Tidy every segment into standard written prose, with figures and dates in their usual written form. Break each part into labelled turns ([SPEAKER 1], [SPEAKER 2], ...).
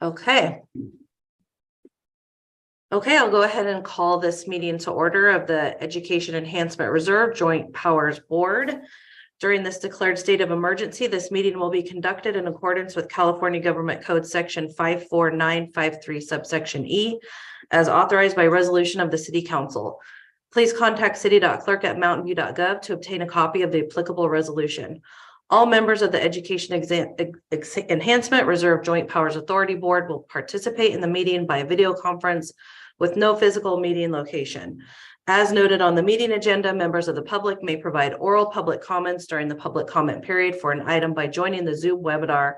[SPEAKER 1] Okay. Okay, I'll go ahead and call this meeting to order of the Education Enhancement Reserve Joint Powers Board. During this declared state of emergency, this meeting will be conducted in accordance with California Government Code Section 54953 subsection E, as authorized by resolution of the City Council. Please contact city.clerk@mountainview.gov to obtain a copy of the applicable resolution. All members of the Education Enhancement Reserve Joint Powers Authority Board will participate in the meeting by video conference with no physical meeting location. As noted on the meeting agenda, members of the public may provide oral public comments during the public comment period for an item by joining the Zoom webinar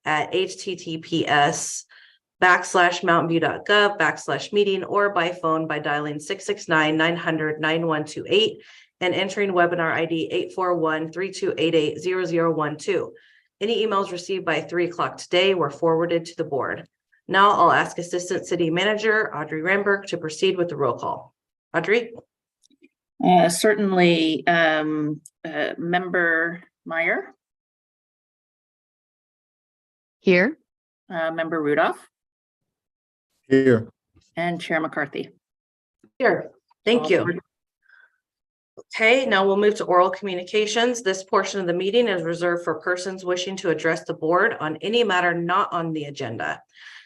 [SPEAKER 1] at https://mountainview.gov/meeting or by phone by dialing 669-900-9128 and entering webinar ID 841-3288-0012. Any emails received by 3 o'clock today were forwarded to the board. Now I'll ask Assistant City Manager Audrey Ramberg to proceed with the roll call. Audrey?
[SPEAKER 2] Certainly, Member Meyer.
[SPEAKER 3] Here.
[SPEAKER 2] Member Rudolph.
[SPEAKER 4] Here.
[SPEAKER 2] And Chair McCarthy.
[SPEAKER 1] Here. Thank you. Okay, now we'll move to oral communications. This portion of the meeting is reserved for persons wishing to address the board on any matter not on the agenda.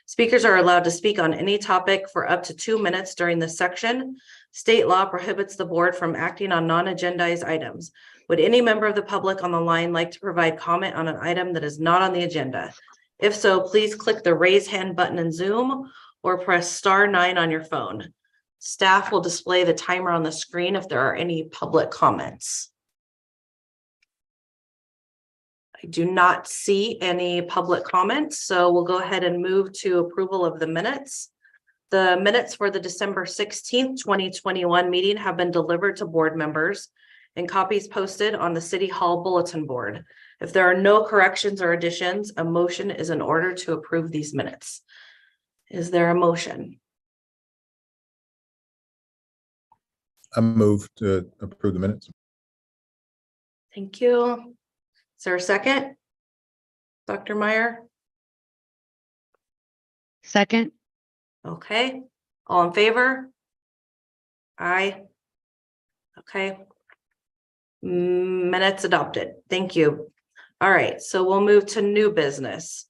[SPEAKER 1] Speakers are allowed to speak on any topic for up to 2 minutes during this section. State law prohibits the board from acting on non-agendized items. Would any member of the public on the line like to provide comment on an item that is not on the agenda? If so, please click the raise hand button in Zoom or press *9 on your phone. Staff will display the timer on the screen if there are any public comments. I do not see any public comments, so we'll go ahead and move to approval of the minutes. The minutes for the December 16th, 2021 meeting have been delivered to board members and copies posted on the City Hall bulletin board. If there are no corrections or additions, a motion is in order to approve these minutes. Is there a motion?
[SPEAKER 4] I move to approve the minutes.
[SPEAKER 1] Thank you. Is there a second? Dr. Meyer?
[SPEAKER 3] Second.
[SPEAKER 1] Okay. All in favor? Aye. Okay. Minutes adopted. Thank you. All right, so we'll move to new business.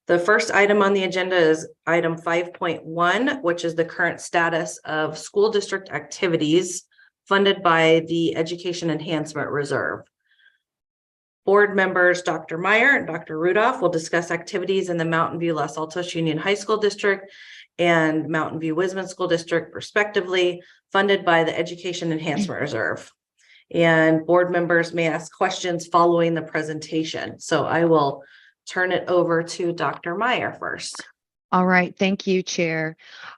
[SPEAKER 1] The first item on the agenda is item 5.1, which is the current status of school district activities funded by the Education Enhancement Reserve. Board members Dr. Meyer and Dr. Rudolph will discuss activities in the Mountain View Los Altos Union High School District and Mountain View Wisman School District, respectively, funded by the Education Enhancement Reserve. And board members may ask questions following the presentation. So I will turn it over to Dr. Meyer first.
[SPEAKER 3] All right. Thank you, Chair.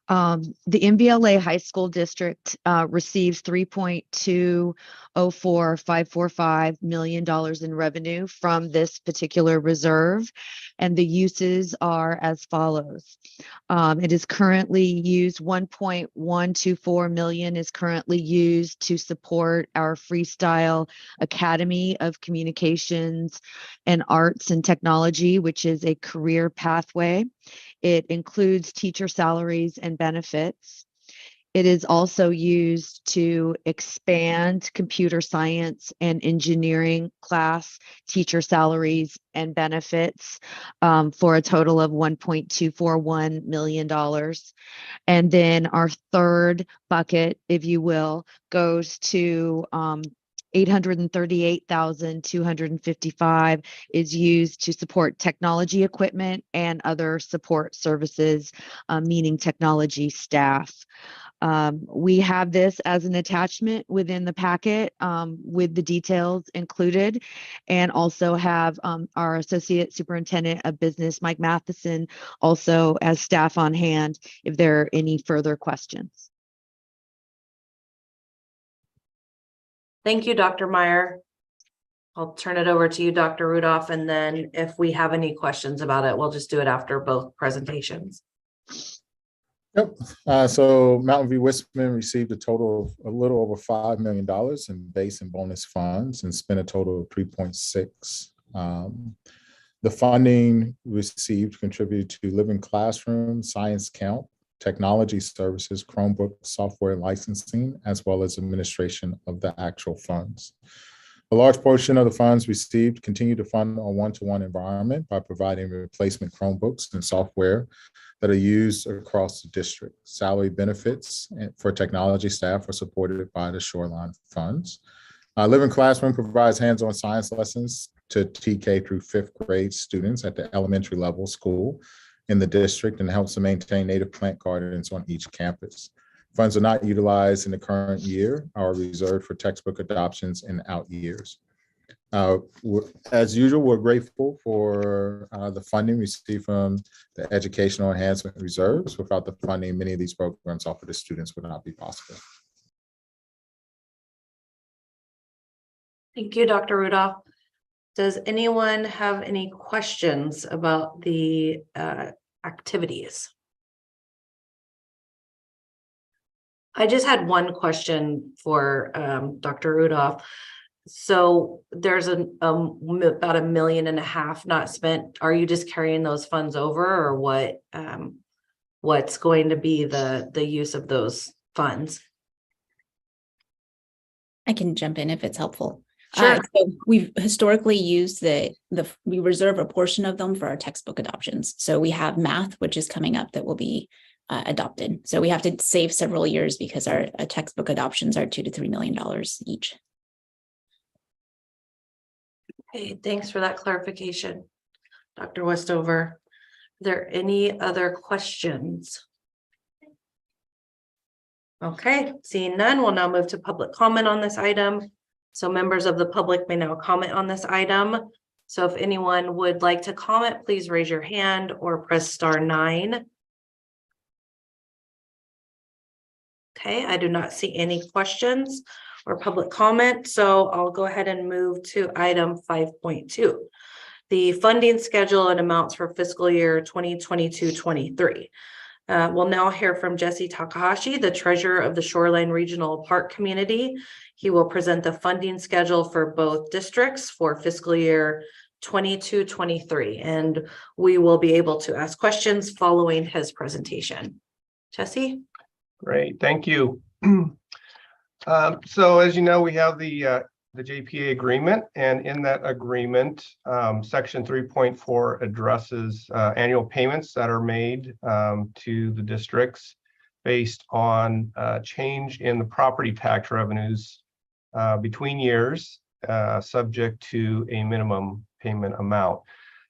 [SPEAKER 3] The MVLA High School District receives $3.204545 million in revenue from this particular reserve, and the uses are as follows. It is currently used, 1.124 million is currently used to support our Freestyle Academy of Communications and Arts and Technology, which is a career pathway. It includes teacher salaries and benefits. It is also used to expand computer science and engineering class teacher salaries and benefits for a total of $1.241 million. And then our third bucket, if you will, goes to $838,255 is used to support technology equipment and other support services, meaning technology staff. We have this as an attachment within the packet with the details included, and also have our Associate Superintendent of Business, Mike Matheson, also as staff on hand if there are any further questions.
[SPEAKER 1] Thank you, Dr. Meyer. I'll turn it over to you, Dr. Rudolph, and then if we have any questions about it, we'll just do it after both presentations.
[SPEAKER 4] Yep. So Mountain View Wisman received a total of a little over $5 million in base and bonus funds and spent a total of 3.6. The funding received contributed to living classroom, science count, technology services, Chromebook software licensing, as well as administration of the actual funds. A large portion of the funds received continue to fund a one-to-one environment by providing replacement Chromebooks and software that are used across the district. Salary benefits for technology staff are supported by the Shoreline funds. Living Classroom provides hands-on science lessons to TK through fifth grade students at the elementary level school in the district and helps to maintain native plant gardens on each campus. Funds are not utilized in the current year, are reserved for textbook adoptions in out years. As usual, we're grateful for the funding received from the Educational Enhancement Reserves. Without the funding, many of these programs offered to students would not be possible.
[SPEAKER 1] Thank you, Dr. Rudolph. Does anyone have any questions about the activities? I just had one question for Dr. Rudolph. So there's about $1.5 million not spent. Are you just carrying those funds over, or what's going to be the use of those funds?
[SPEAKER 5] I can jump in if it's helpful.
[SPEAKER 1] Sure.
[SPEAKER 5] So we've historically used we reserve a portion of them for our textbook adoptions. So we have math, which is coming up, that will be adopted. So we have to save several years because our textbook adoptions are $2 to $3 million each.
[SPEAKER 1] Okay, thanks for that clarification, Dr. Westover. Are there any other questions? Okay, seeing none, we'll now move to public comment on this item. So members of the public may now comment on this item. So if anyone would like to comment, please raise your hand or press *9. Okay, I do not see any questions or public comment, so I'll go ahead and move to item 5.2. The funding schedule and amounts for fiscal year 2022-23. We'll now hear from Jesse Takahashi, the treasurer of the Shoreline Regional Park Community. He will present the funding schedule for both districts for fiscal year 22-23, and we will be able to ask questions following his presentation. Jesse?
[SPEAKER 6] Great, thank you. So as you know, we have the JPA agreement, and in that agreement, section 3.4 addresses annual payments that are made to the districts based on change in the property tax revenues between years, subject to a minimum payment amount.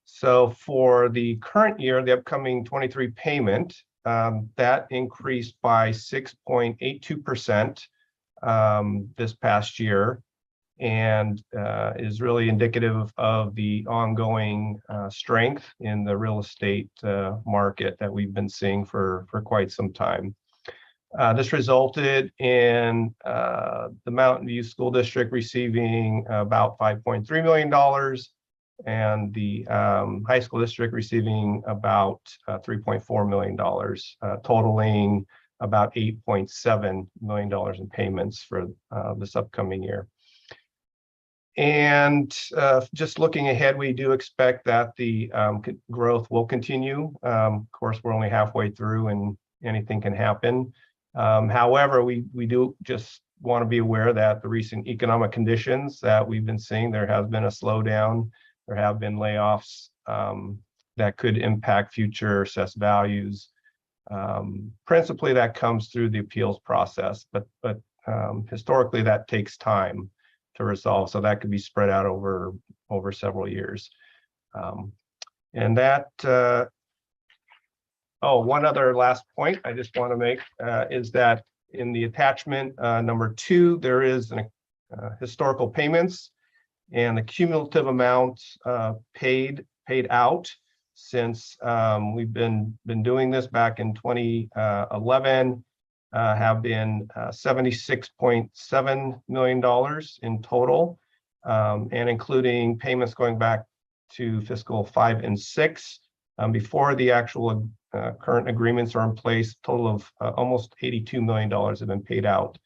[SPEAKER 6] So for the current year, the upcoming 23 payment, that increased by 6.82% this past year, and is really indicative of the ongoing strength in the real estate market that we've been seeing for quite some time. This resulted in the Mountain View School District receiving about $5.3 million, and the high school district receiving about $3.4 million, totaling about $8.7 million in payments for this upcoming year. And just looking ahead, we do expect that the growth will continue. Of course, we're only halfway through and anything can happen. However, we do just want to be aware that the recent economic conditions that we've been seeing, there has been a slowdown, there have been layoffs that could impact future assessed values. Principally, that comes through the appeals process, but historically that takes time to resolve, so that could be spread out over several years. And that one other last point I just want to make is that in the attachment number 2, there is an historical payments and the cumulative amounts paid out since we've been doing this back in 2011. Have been $76.7 million in total, and including payments going back to fiscal 5 and 6, before the actual current agreements are in place. A total of almost $82 million have been paid out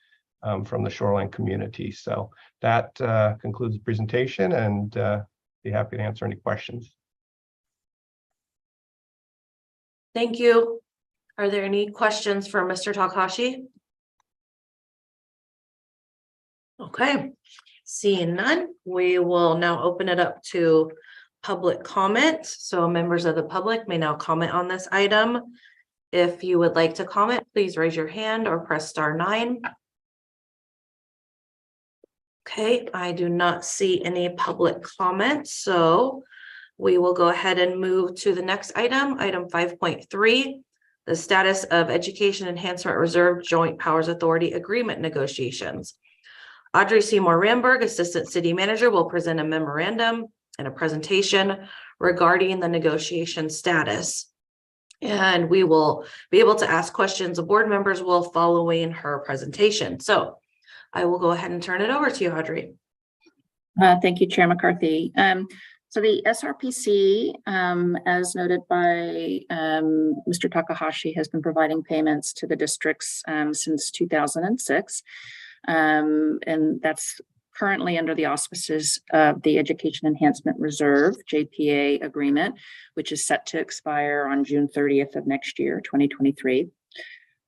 [SPEAKER 6] from the Shoreline community. So that concludes the presentation, and be happy to answer any questions.
[SPEAKER 1] Thank you. Are there any questions for Mr. Takahashi? Okay, seeing none, we will now open it up to public comment. So members of the public may now comment on this item. If you would like to comment, please raise your hand or press *9. Okay, I do not see any public comments, so we will go ahead and move to the next item, item 5.3, the status of Education Enhancement Reserve Joint Powers Authority Agreement negotiations. Audrey Seymour Ramberg, Assistant City Manager, will present a memorandum and a presentation regarding the negotiation status. And we will be able to ask questions of board members while following her presentation. So I will go ahead and turn it over to you, Audrey.
[SPEAKER 2] Thank you, Chair McCarthy. So the SRPC, as noted by Mr. Takahashi, has been providing payments to the districts since 2006. And that's currently under the auspices of the Education Enhancement Reserve, JPA agreement, which is set to expire on June 30th of next year, 2023.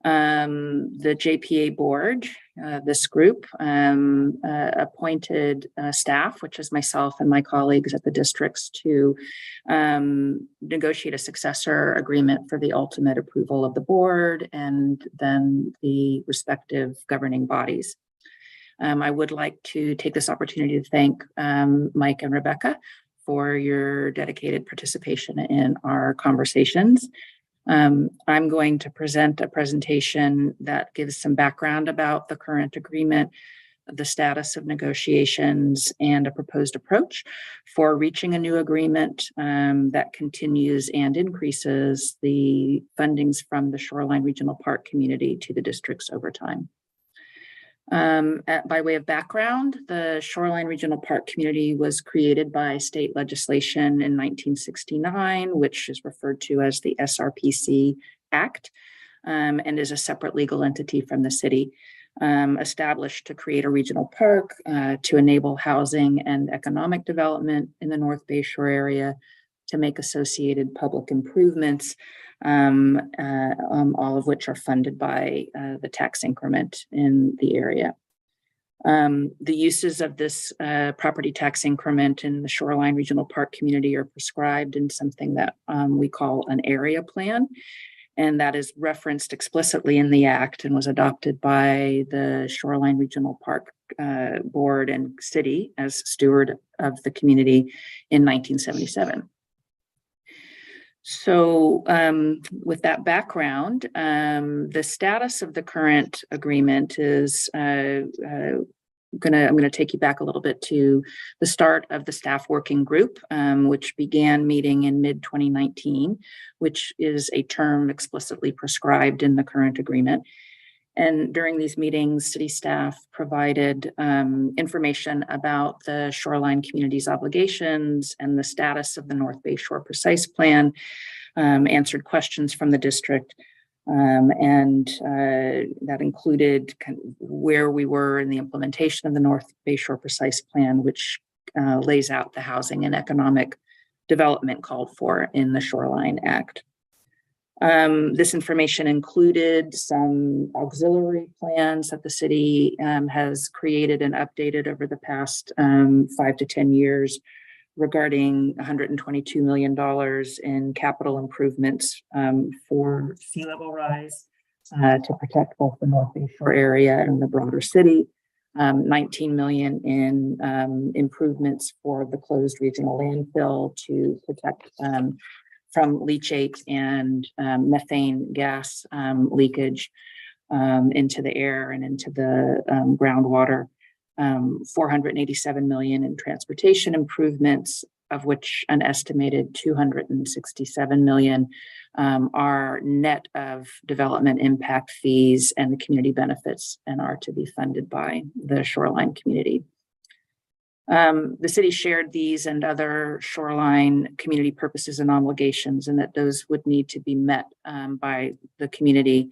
[SPEAKER 2] The JPA board, this group, appointed staff, which is myself and my colleagues at the districts, to negotiate a successor agreement for the ultimate approval of the board and then the respective governing bodies. I would like to take this opportunity to thank Mike and Rebecca for your dedicated participation in our conversations. I'm going to present a presentation that gives some background about the current agreement, the status of negotiations, and a proposed approach for reaching a new agreement that continues and increases the fundings from the Shoreline Regional Park community to the districts over time. By way of background, the Shoreline Regional Park community was created by state legislation in 1969, which is referred to as the SRPC Act, and is a separate legal entity from the city, established to create a regional park to enable housing and economic development in the North Bay Shore area, to make associated public improvements, all of which are funded by the tax increment in the area. The uses of this property tax increment in the Shoreline Regional Park community are prescribed in something that we call an area plan, and that is referenced explicitly in the Act and was adopted by the Shoreline Regional Park Board and City as steward of the community in 1977. So with that background, the status of the current agreement is I'm going to take you back a little bit to the start of the staff working group, which began meeting in mid-2019, which is a term explicitly prescribed in the current agreement. And during these meetings, city staff provided information about the shoreline community's obligations and the status of the North Bay Shore Precise Plan, answered questions from the district, and that included where we were in the implementation of the North Bay Shore Precise Plan, which lays out the housing and economic development called for in the Shoreline Act. This information included some auxiliary plans that the city has created and updated over the past 5 to 10 years regarding $122 million in capital improvements for sea level rise to protect both the North Bay Shore area and the broader city, 19 million in improvements for the closed regional landfill to protect from leachate and methane gas leakage into the air and into the groundwater. 487 million in transportation improvements, of which an estimated 267 million are net of development impact fees and the community benefits and are to be funded by the shoreline community. The city shared these and other shoreline community purposes and obligations, and that those would need to be met by the community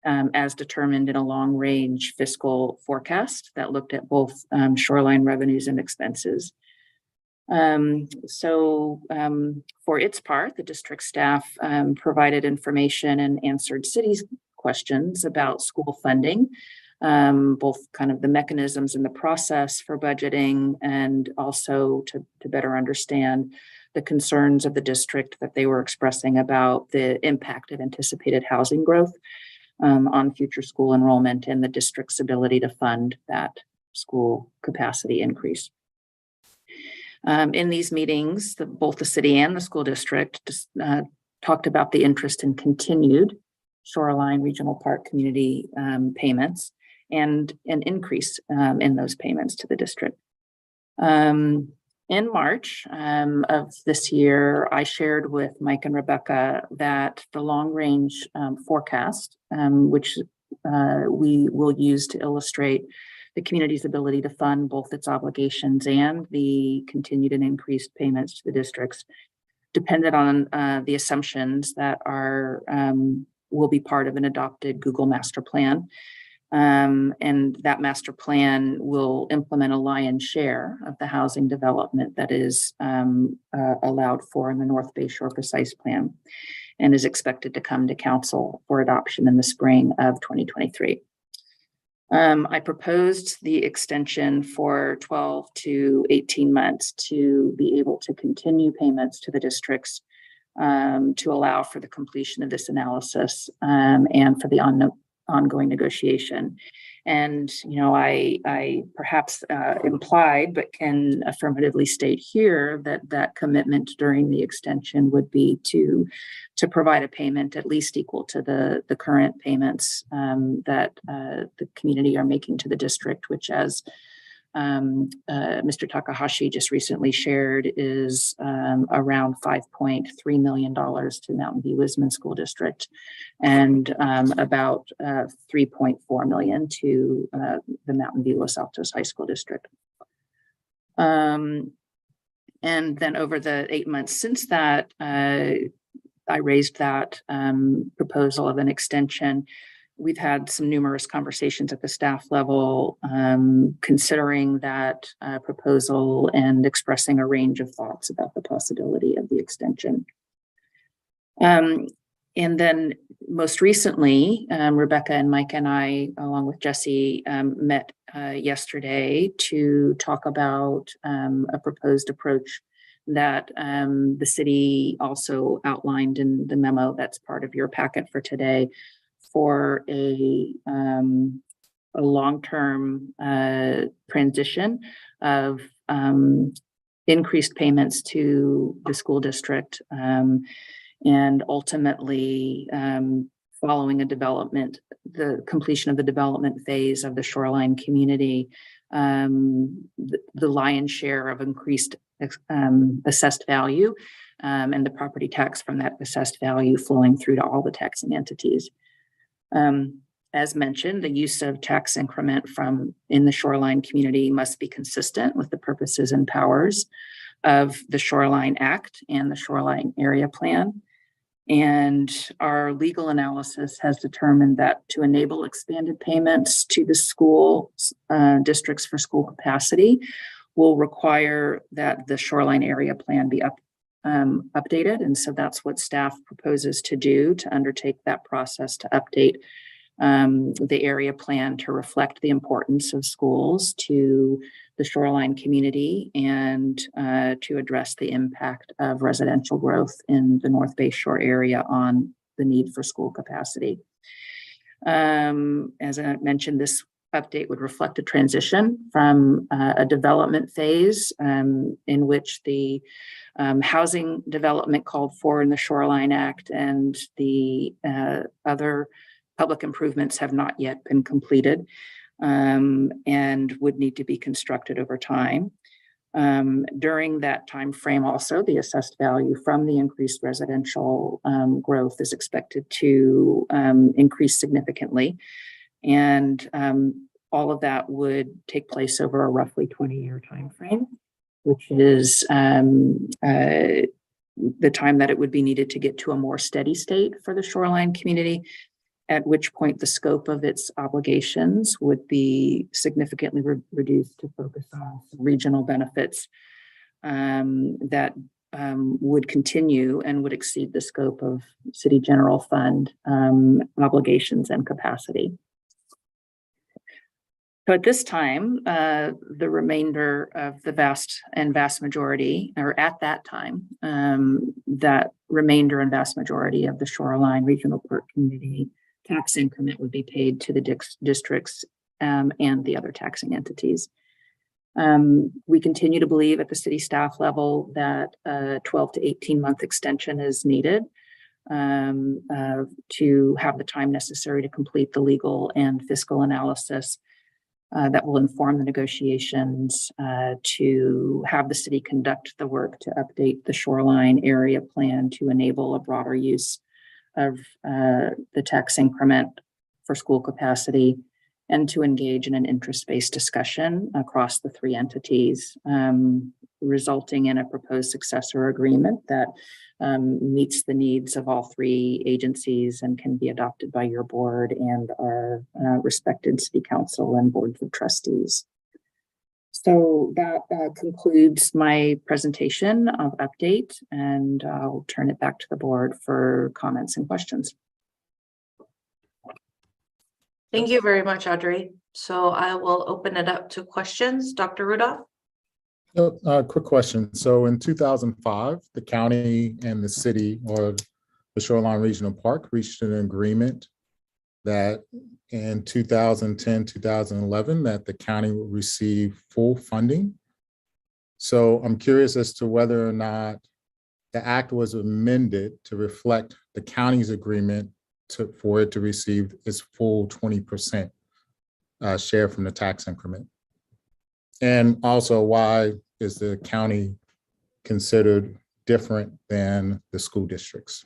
[SPEAKER 2] as determined in a long-range fiscal forecast that looked at both shoreline revenues and expenses. For its part, the district staff provided information and answered city's questions about school funding, both kind of the mechanisms and the process for budgeting, and also to better understand the concerns of the district that they were expressing about the impact of anticipated housing growth on future school enrollment and the district's ability to fund that school capacity increase. In these meetings, both the city and the school district talked about the interest in continued Shoreline Regional Park community payments and an increase in those payments to the district. In March of this year, I shared with Mike and Rebecca that the long-range forecast, which we will use to illustrate the community's ability to fund both its obligations and the continued and increased payments to the districts, depended on the assumptions that will be part of an adopted Google Master Plan. And that master plan will implement a lion's share of the housing development that is allowed for in the North Bay Shore Precise Plan, and is expected to come to council for adoption in the spring of 2023. I proposed the extension for 12 to 18 months to be able to continue payments to the districts to allow for the completion of this analysis and for the ongoing negotiation. And, I perhaps implied, but can affirmatively state here that commitment during the extension would be to provide a payment at least equal to the current payments that the community are making to the district, which, as Mr. Takahashi just recently shared, is around $5.3 million to Mountain View Lisbon School District, and about $3.4 million to the Mountain View Los Altos High School District. And then over the 8 months since that, I raised that proposal of an extension. We've had some numerous conversations at the staff level, considering that proposal and expressing a range of thoughts about the possibility of the extension. And then most recently, Rebecca and Mike and I, along with Jesse, met yesterday to talk about a proposed approach that the city also outlined in the memo that's part of your packet for today, for a long-term transition of increased payments to the school district, and ultimately following the completion of the development phase of the Shoreline community, the lion's share of increased assessed value and the property tax from that assessed value flowing through to all the taxing entities. As mentioned, the use of tax increment in the Shoreline community must be consistent with the purposes and powers of the Shoreline Act and the Shoreline Area Plan. And our legal analysis has determined that to enable expanded payments to the school districts for school capacity will require that the Shoreline Area Plan be updated. And so that's what staff proposes to do, to undertake that process to update the area plan to reflect the importance of schools to the Shoreline community and to address the impact of residential growth in the North Bay Shore area on the need for school capacity. As I mentioned, this update would reflect a transition from a development phase in which the housing development called for in the Shoreline Act and the other public improvements have not yet been completed and would need to be constructed over time. During that time frame also, the assessed value from the increased residential growth is expected to increase significantly. And all of that would take place over a roughly 20-year time frame, which is the time that it would be needed to get to a more steady state for the Shoreline community, at which point the scope of its obligations would be significantly reduced to focus on regional benefits that would continue and would exceed the scope of city general fund obligations and capacity. So at this time, the remainder of the vast majority, or at that time, that remainder and vast majority of the Shoreline Regional Park Community tax increment would be paid to the districts and the other taxing entities. We continue to believe at the city staff level that a 12 to 18-month extension is needed to have the time necessary to complete the legal and fiscal analysis that will inform the negotiations to have the city conduct the work to update the shoreline area plan to enable a broader use of the tax increment for school capacity, and to engage in an interest-based discussion across the three entities, resulting in a proposed successor agreement that meets the needs of all three agencies and can be adopted by your board and our respected city council and boards of trustees. So that concludes my presentation of update, and I'll turn it back to the board for comments and questions.
[SPEAKER 1] Thank you very much, Audrey. So I will open it up to questions. Dr. Rudolph?
[SPEAKER 4] Quick question. So in 2005, the county and the city, or the Shoreline Regional Park, reached an agreement that in 2010, 2011, that the county would receive full funding. So I'm curious as to whether or not the act was amended to reflect the county's agreement for it to receive its full 20% share from the tax increment. And also, why is the county considered different than the school districts?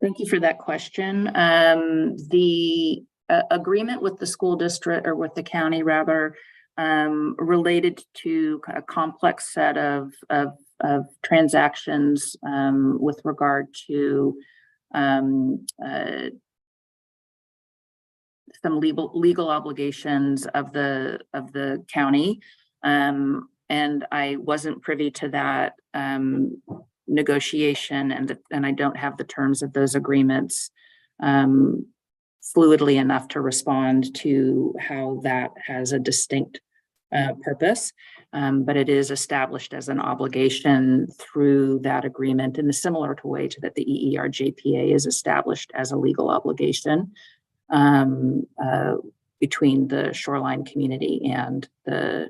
[SPEAKER 2] Thank you for that question. The agreement with the school district, or with the county rather, related to a complex set of transactions with regard to some legal obligations of the county, and I wasn't privy to that negotiation, and I don't have the terms of those agreements fluidly enough to respond to how that has a distinct purpose, but it is established as an obligation through that agreement in a similar way to that the EERJPA is established as a legal obligation between the shoreline community and the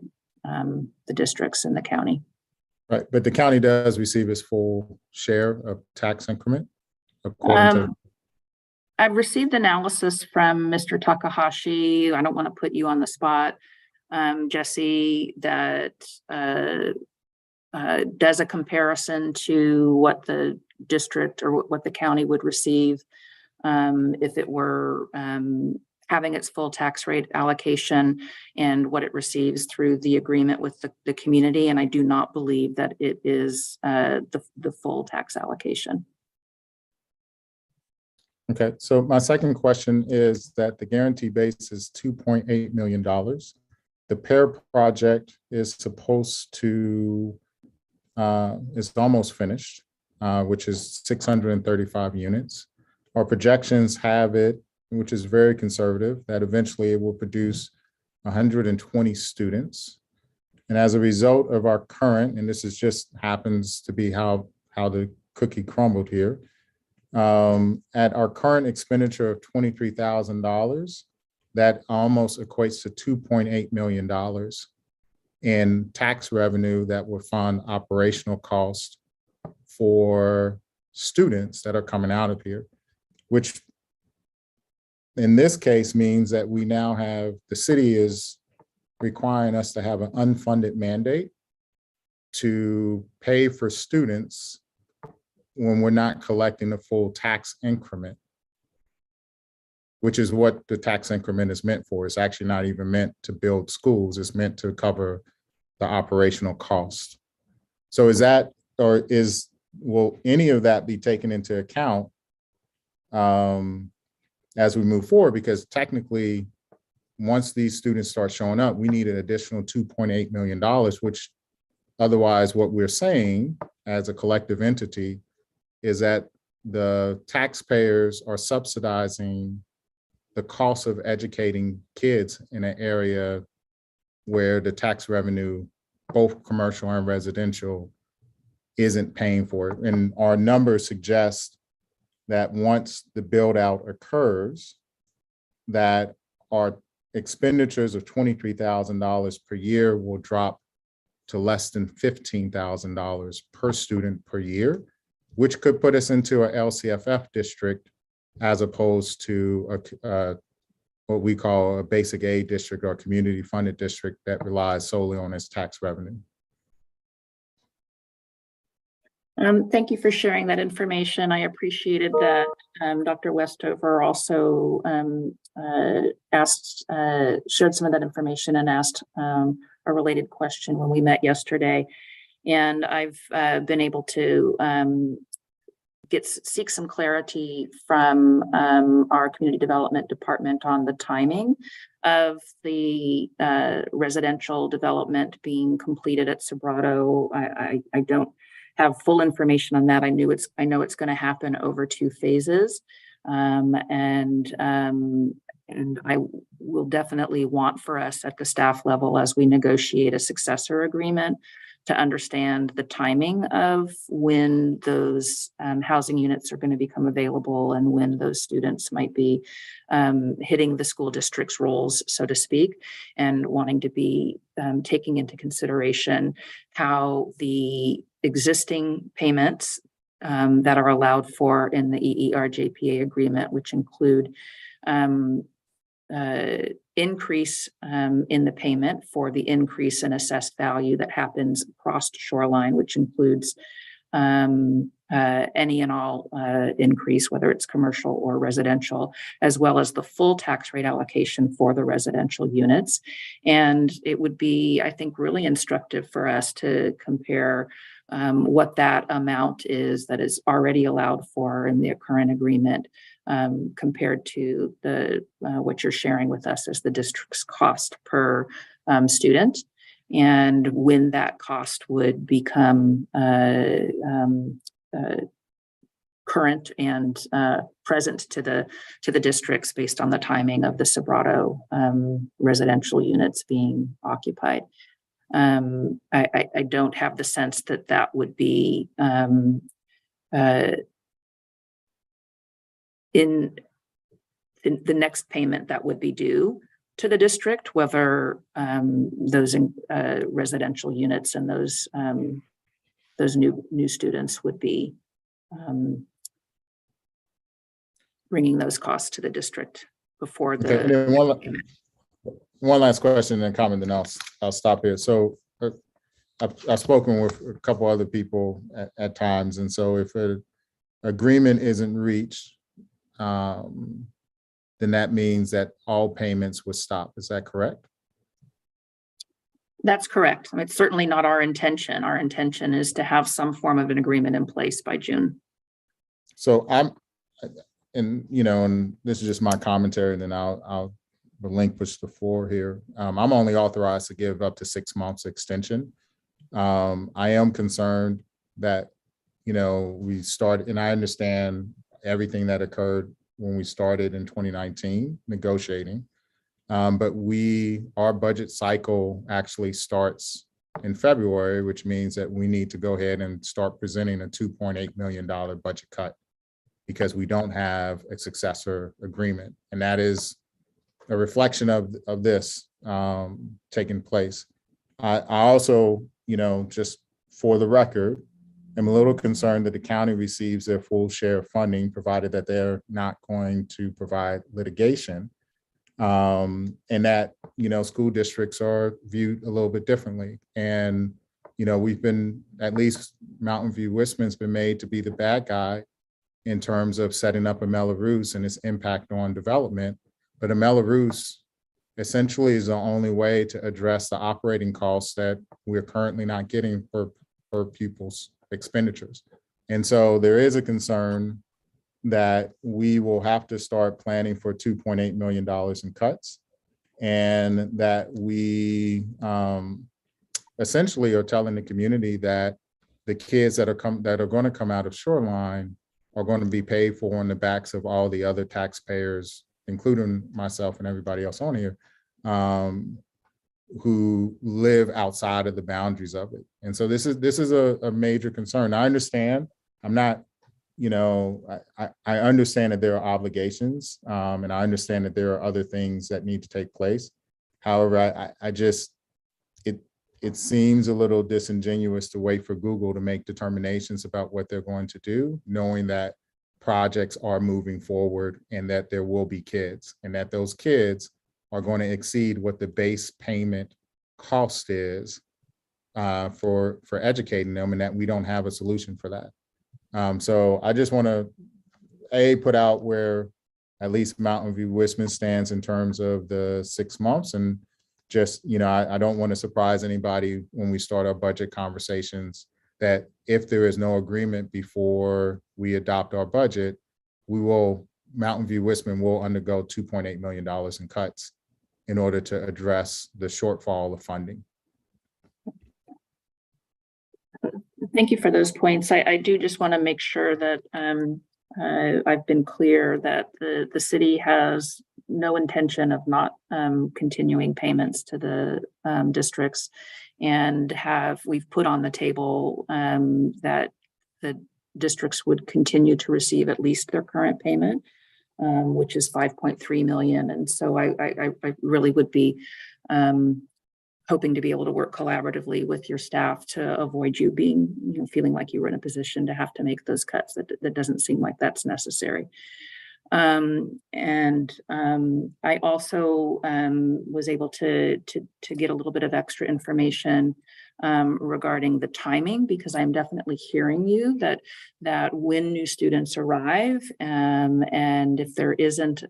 [SPEAKER 2] districts in the county.
[SPEAKER 4] Right, but the county does receive its full share of tax increment according to.
[SPEAKER 2] I've received analysis from Mr. Takahashi. I don't want to put you on the spot, Jesse, that does a comparison to what the district or what the county would receive if it were having its full tax rate allocation and what it receives through the agreement with the community. And I do not believe that it is the full tax allocation.
[SPEAKER 4] Okay, so my second question is that the guarantee base is $2.8 million. The PAIR project is supposed to, it's almost finished, which is 635 units. Our projections have it, which is very conservative, that eventually it will produce 120 students. And as a result of our current, and this is just happens to be how the cookie crumbled here, at our current expenditure of $23,000, that almost equates to $2.8 million in tax revenue that will fund operational costs for students that are coming out of here, which in this case means that we now have, the city is requiring us to have an unfunded mandate to pay for students when we're not collecting the full tax increment, which is what the tax increment is meant for. It's actually not even meant to build schools. It's meant to cover the operational cost. So is that, or will any of that be taken into account as we move forward? Because technically once these students start showing up, we need an additional $2.8 million, which otherwise what we're saying as a collective entity is that the taxpayers are subsidizing the cost of educating kids in an area where the tax revenue, both commercial and residential, isn't paying for it. And our numbers suggest that once the build out occurs, that our expenditures of $23,000 per year will drop to less than $15,000 per student per year, which could put us into a LCFF district as opposed to what we call a basic aid district or community funded district that relies solely on its tax revenue.
[SPEAKER 2] Thank you for sharing that information. I appreciated that. Dr. Westover also shared some of that information and asked a related question when we met yesterday. And I've been able to seek some clarity from our community development department on the timing of the residential development being completed at Sobrato. I don't have full information on that. I know it's going to happen over 2 phases, and I will definitely want for us at the staff level as we negotiate a successor agreement to understand the timing of when those housing units are going to become available and when those students might be hitting the school district's roles, so to speak, and wanting to be taking into consideration how the existing payments that are allowed for in the EER-JPA agreement, which include increase in the payment for the increase in assessed value that happens across shoreline, which includes any and all increase, whether it's commercial or residential, as well as the full tax rate allocation for the residential units. And it would be, I think, really instructive for us to compare what that amount is that is already allowed for in the current agreement compared to the what you're sharing with us as the district's cost per student, and when that cost would become current and present to the districts based on the timing of the Sobrato residential units being occupied. I don't have the sense that would be in the next payment that would be due to the district, whether those residential units and those new students would be bringing those costs to the district before the.
[SPEAKER 4] Okay, one last question and comment, then I'll stop here. So I've spoken with a couple other people at times, and so if an agreement isn't reached, then that means that all payments would stop. Is that correct?
[SPEAKER 2] That's correct. I mean, it's certainly not our intention. Our intention is to have some form of an agreement in place by June.
[SPEAKER 4] So and this is just my commentary, and then I'll relinquish the floor here. I'm only authorized to give up to 6 months extension. I am concerned that, we started, and I understand everything that occurred when we started in 2019 negotiating. But our budget cycle actually starts in February, which means that we need to go ahead and start presenting a $2.8 million budget cut because we don't have a successor agreement. And that is a reflection of this taking place. I also, just for the record, I'm a little concerned that the county receives their full share of funding, provided that they're not going to provide litigation, and that, school districts are viewed a little bit differently. And, we've been, at least Mountain View Wistman's been made to be the bad guy in terms of setting up a Melrose and its impact on development. But a Melrose essentially is the only way to address the operating costs that we're currently not getting per pupil's expenditures. And so there is a concern that we will have to start planning for $2.8 million in cuts. and that we essentially are telling the community that the kids that are going to come out of Shoreline are going to be paid for on the backs of all the other taxpayers, including myself and everybody else on here, who live outside of the boundaries of it. And so this is a major concern. I understand. I'm not, I understand that there are obligations, and I understand that there are other things that need to take place. However, I just, it seems a little disingenuous to wait for Google to make determinations about what they're going to do, knowing that projects are moving forward and that there will be kids, and that those kids are going to exceed what the base payment cost is for educating them, and that we don't have a solution for that. So I just want to put out where at least Mountain View Wisman stands in terms of the 6 months, and just, I don't want to surprise anybody when we start our budget conversations that if there is no agreement before we adopt our budget, Mountain View Wisman will undergo $2.8 million in cuts in order to address the shortfall of funding.
[SPEAKER 2] Thank you for those points. I do just want to make sure that I've been clear that the city has no intention of not continuing payments to the districts, and we've put on the table that the districts would continue to receive at least their current payment, which is 5.3 million. And so I really would be hoping to be able to work collaboratively with your staff to avoid you being, feeling like you were in a position to have to make those cuts. That doesn't seem like that's necessary. I also was able to get a little bit of extra information regarding the timing, because I'm definitely hearing you that when new students arrive, and if there isn't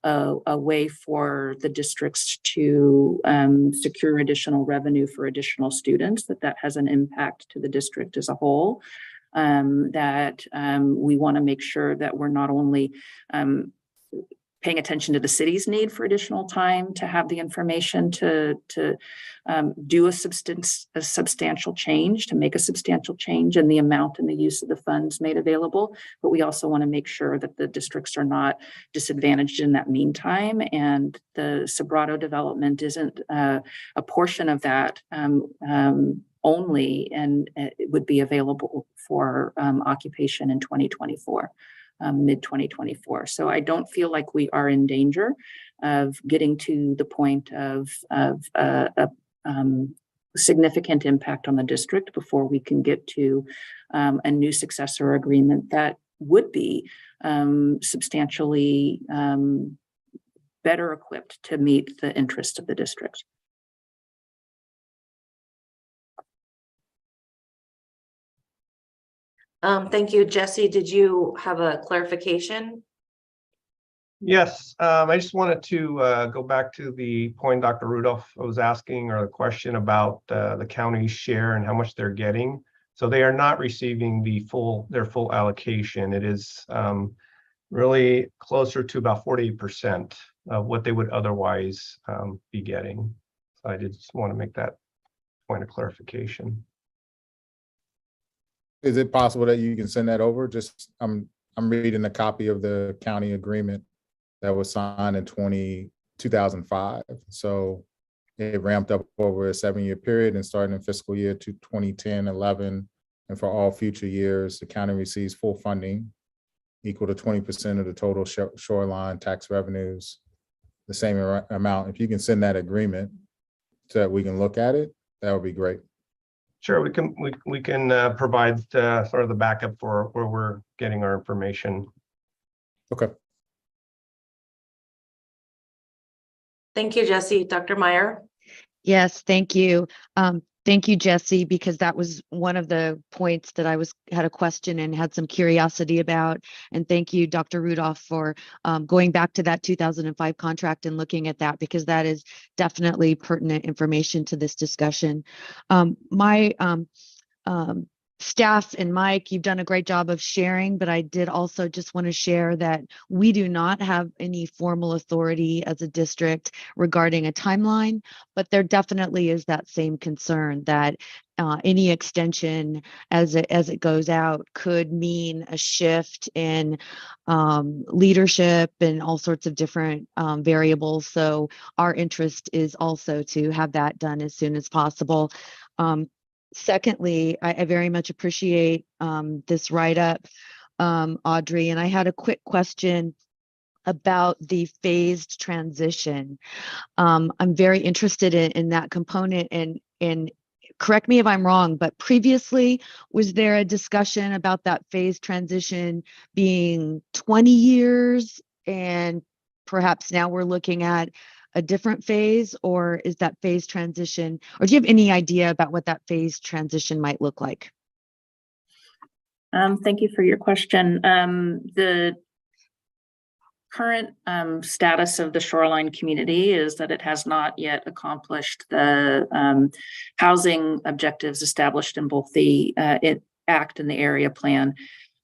[SPEAKER 2] a way for the districts to secure additional revenue for additional students, that has an impact to the district as a whole. That we want to make sure that we're not only paying attention to the city's need for additional time to have the information to do a substantial change, to make a substantial change in the amount and the use of the funds made available, but we also want to make sure that the districts are not disadvantaged in that meantime, and the Sobrato development isn't a portion of that only, and it would be available for occupation in 2024. Mid-2024. So I don't feel like we are in danger of getting to the point of significant impact on the district before we can get to a new successor agreement that would be substantially better equipped to meet the interests of the district.
[SPEAKER 1] Thank you, Jesse. Did you have a clarification?
[SPEAKER 6] Yes, I just wanted to go back to the point Dr. Rudolph was asking, or the question about the county's share and how much they're getting. So they are not receiving their full allocation. It is really closer to about 48% of what they would otherwise be getting. So I just want to make that point of clarification.
[SPEAKER 4] Is it possible that you can send that over? Just I'm reading a copy of the county agreement that was signed in 2005. So it ramped up over a 7-year period and starting in fiscal year to 2010, 11, and for all future years, the county receives full funding equal to 20% of the total shoreline tax revenues, the same amount. If you can send that agreement so that we can look at it, that would be great.
[SPEAKER 6] Sure, we can provide sort of the backup for where we're getting our information.
[SPEAKER 4] Okay.
[SPEAKER 1] Thank you, Jesse. Dr. Meyer.
[SPEAKER 3] Yes, thank you. Thank you, Jesse, because that was one of the points that I had a question and had some curiosity about. And thank you, Dr. Rudolph, for going back to that 2005 contract and looking at that, because that is definitely pertinent information to this discussion. My staff and Mike, you've done a great job of sharing, but I did also just want to share that we do not have any formal authority as a district regarding a timeline, but there definitely is that same concern that any extension as it goes out could mean a shift in leadership and all sorts of different variables. So our interest is also to have that done as soon as possible. Secondly, I very much appreciate this write-up, Audrey, and I had a quick question about the phased transition. I'm very interested in that component, and correct me if I'm wrong, but previously, was there a discussion about that phased transition being 20 years, and perhaps now we're looking at a different phase, or is that phase transition, or do you have any idea about what that phase transition might look like?
[SPEAKER 2] Thank you for your question. The current status of the shoreline community is that it has not yet accomplished the housing objectives established in both the Act and the area plan.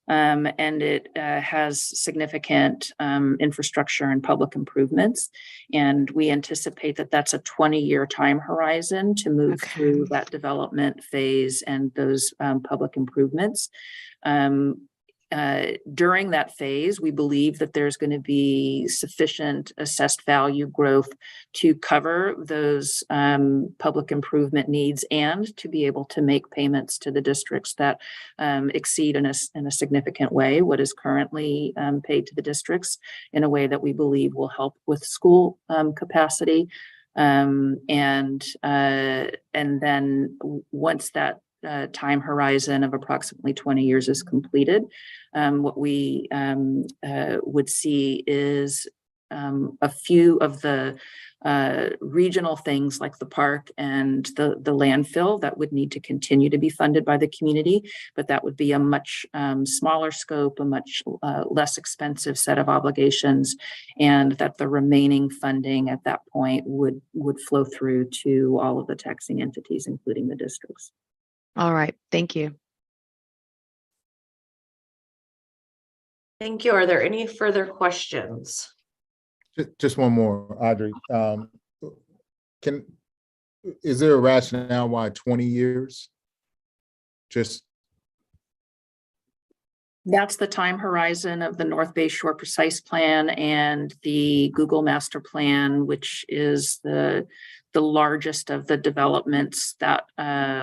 [SPEAKER 2] And it has significant infrastructure and public improvements. And we anticipate that that's a 20-year time horizon to move through that development phase and those public improvements. During that phase, we believe that there's going to be sufficient assessed value growth to cover those public improvement needs and to be able to make payments to the districts that exceed in a significant way what is currently paid to the districts, in a way that we believe will help with school capacity. And then once that time horizon of approximately 20 years is completed, what we would see is a few of the regional things like the park and the landfill that would need to continue to be funded by the community, but that would be a much smaller scope, a much less expensive set of obligations, and that the remaining funding at that point would flow through to all of the taxing entities, including the districts.
[SPEAKER 3] All right, thank you.
[SPEAKER 1] Thank you. Are there any further questions?
[SPEAKER 4] Just one more, Audrey. Is there a rationale why 20 years?
[SPEAKER 2] That's the time horizon of the North Bay Shore Precise Plan and the Google Master Plan, which is the largest of the developments that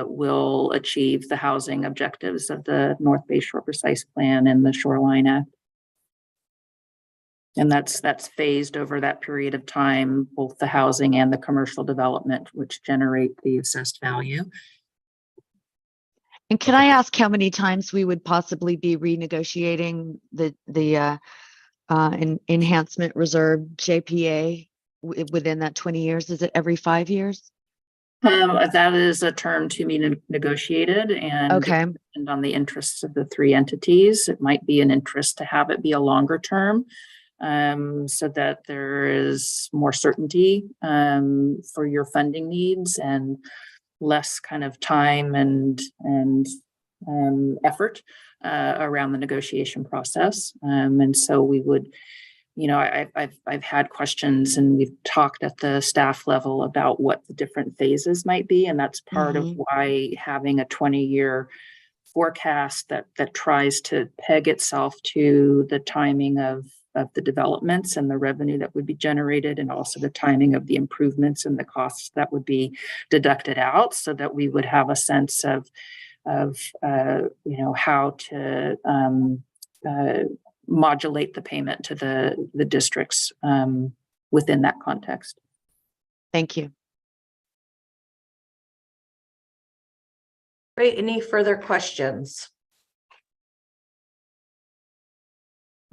[SPEAKER 2] will achieve the housing objectives of the North Bay Shore Precise Plan and the Shoreline Act. And that's phased over that period of time, both the housing and the commercial development, which generate the assessed value.
[SPEAKER 3] And can I ask how many times we would possibly be renegotiating the enhancement reserve JPA within that 20 years? Is it every 5 years?
[SPEAKER 2] That is a term to be negotiated, and depend on the interests of the three entities. It might be an interest to have it be a longer term, so that there is more certainty for your funding needs and less kind of time and effort around the negotiation process. And so we would, I've had questions, and we've talked at the staff level about what the different phases might be, and that's part of why having a 20-year forecast that tries to peg itself to the timing of the developments and the revenue that would be generated, and also the timing of the improvements and the costs that would be deducted out, so that we would have a sense of how to modulate the payment to the districts within that context.
[SPEAKER 3] Thank you.
[SPEAKER 1] Great. Any further questions?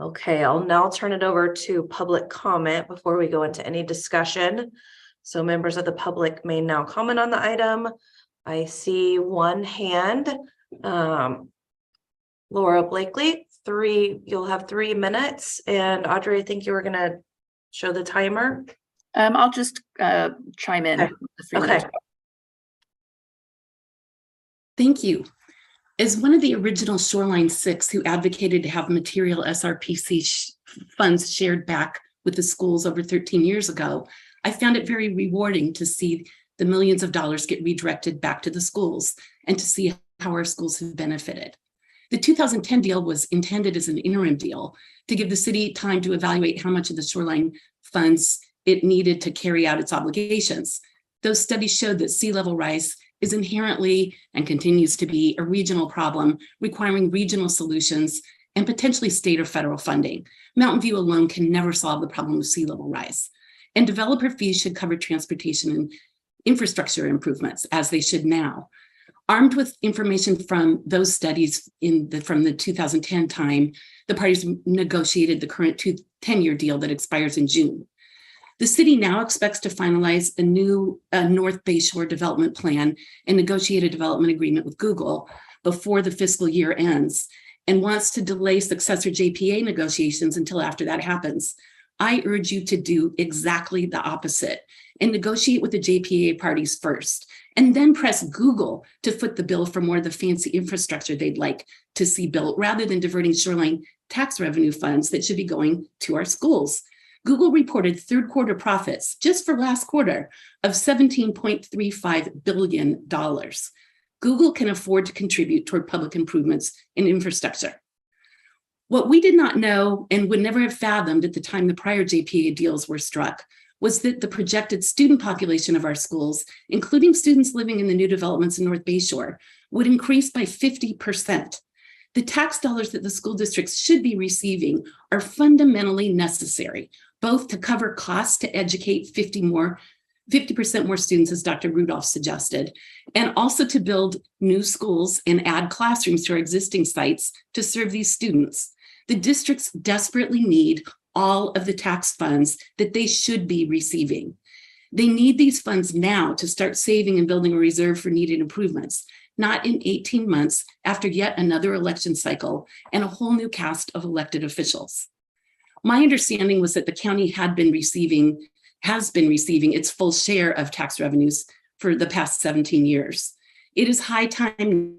[SPEAKER 1] Okay, I'll now turn it over to public comment before we go into any discussion. So members of the public may now comment on the item. I see one hand. Laura Blakely, you'll have 3 minutes. And Audrey, I think you were going to show the timer.
[SPEAKER 2] I'll just chime in.
[SPEAKER 1] Okay.
[SPEAKER 7] Thank you. As one of the original Shoreline 6 who advocated to have material SRPC funds shared back with the schools over 13 years ago, I found it very rewarding to see the millions of dollars get redirected back to the schools and to see how our schools have benefited. The 2010 deal was intended as an interim deal to give the city time to evaluate how much of the Shoreline funds it needed to carry out its obligations. Those studies showed that sea level rise is inherently and continues to be a regional problem requiring regional solutions and potentially state or federal funding. Mountain View alone can never solve the problem of sea level rise. And developer fees should cover transportation and infrastructure improvements, as they should now. Armed with information from those studies from the 2010 time, the parties negotiated the current 10-year deal that expires in June. The city now expects to finalize a new North Bayshore development plan and negotiate a development agreement with Google before the fiscal year ends, and wants to delay successor JPA negotiations until after that happens. I urge you to do exactly the opposite and negotiate with the JPA parties first, and then press Google to foot the bill for more of the fancy infrastructure they'd like to see built, rather than diverting shoreline tax revenue funds that should be going to our schools. Google reported third quarter profits just for last quarter of $17.35 billion. Google can afford to contribute toward public improvements in infrastructure. What we did not know and would never have fathomed at the time the prior JPA deals were struck was that the projected student population of our schools, including students living in the new developments in North Bayshore, would increase by 50%. The tax dollars that the school districts should be receiving are fundamentally necessary, both to cover costs to educate 50% more students, as Dr. Rudolph suggested, and also to build new schools and add classrooms to our existing sites to serve these students. The districts desperately need all of the tax funds that they should be receiving. They need these funds now to start saving and building a reserve for needed improvements, not in 18 months after yet another election cycle and a whole new cast of elected officials. My understanding was that the county has been receiving its full share of tax revenues for the past 17 years. It is high time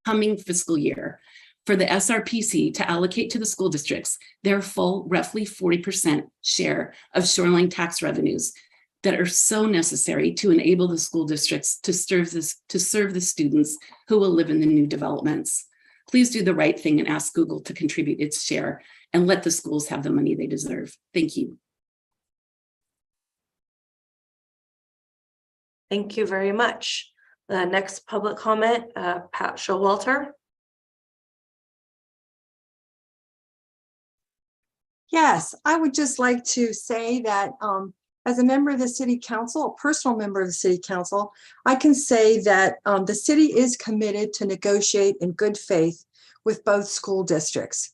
[SPEAKER 7] coming fiscal year for the SRPC to allocate to the school districts their full, roughly 40% share of shoreline tax revenues that are so necessary to enable the school districts to serve the students who will live in the new developments. Please do the right thing and ask Google to contribute its share and let the schools have the money they deserve. Thank you.
[SPEAKER 1] Thank you very much. The next public comment, Pat Showalter.
[SPEAKER 8] Yes, I would just like to say that as a member of the city council, a personal member of the city council, I can say that the city is committed to negotiate in good faith with both school districts.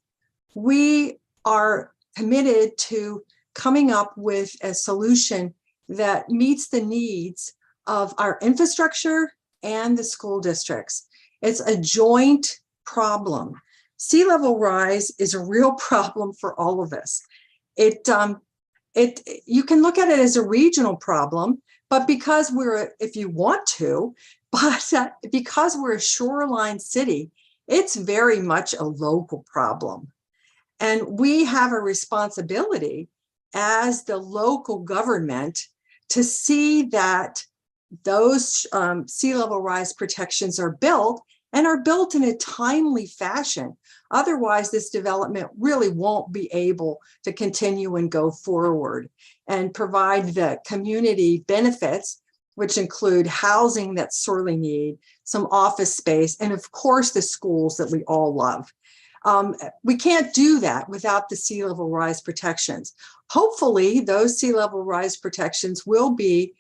[SPEAKER 8] We are committed to coming up with a solution that meets the needs of our infrastructure and the school districts. It's a joint problem. Sea level rise is a real problem for all of us. You can look at it as a regional problem, but because if you want to, but because we're a shoreline city, it's very much a local problem. And we have a responsibility as the local government to see that those sea level rise protections are built and are built in a timely fashion. Otherwise, this development really won't be able to continue and go forward and provide the community benefits, which include housing that sorely need, some office space, and of course, the schools that we all love. We can't do that without the sea level rise protections. Hopefully, those sea level rise protections will be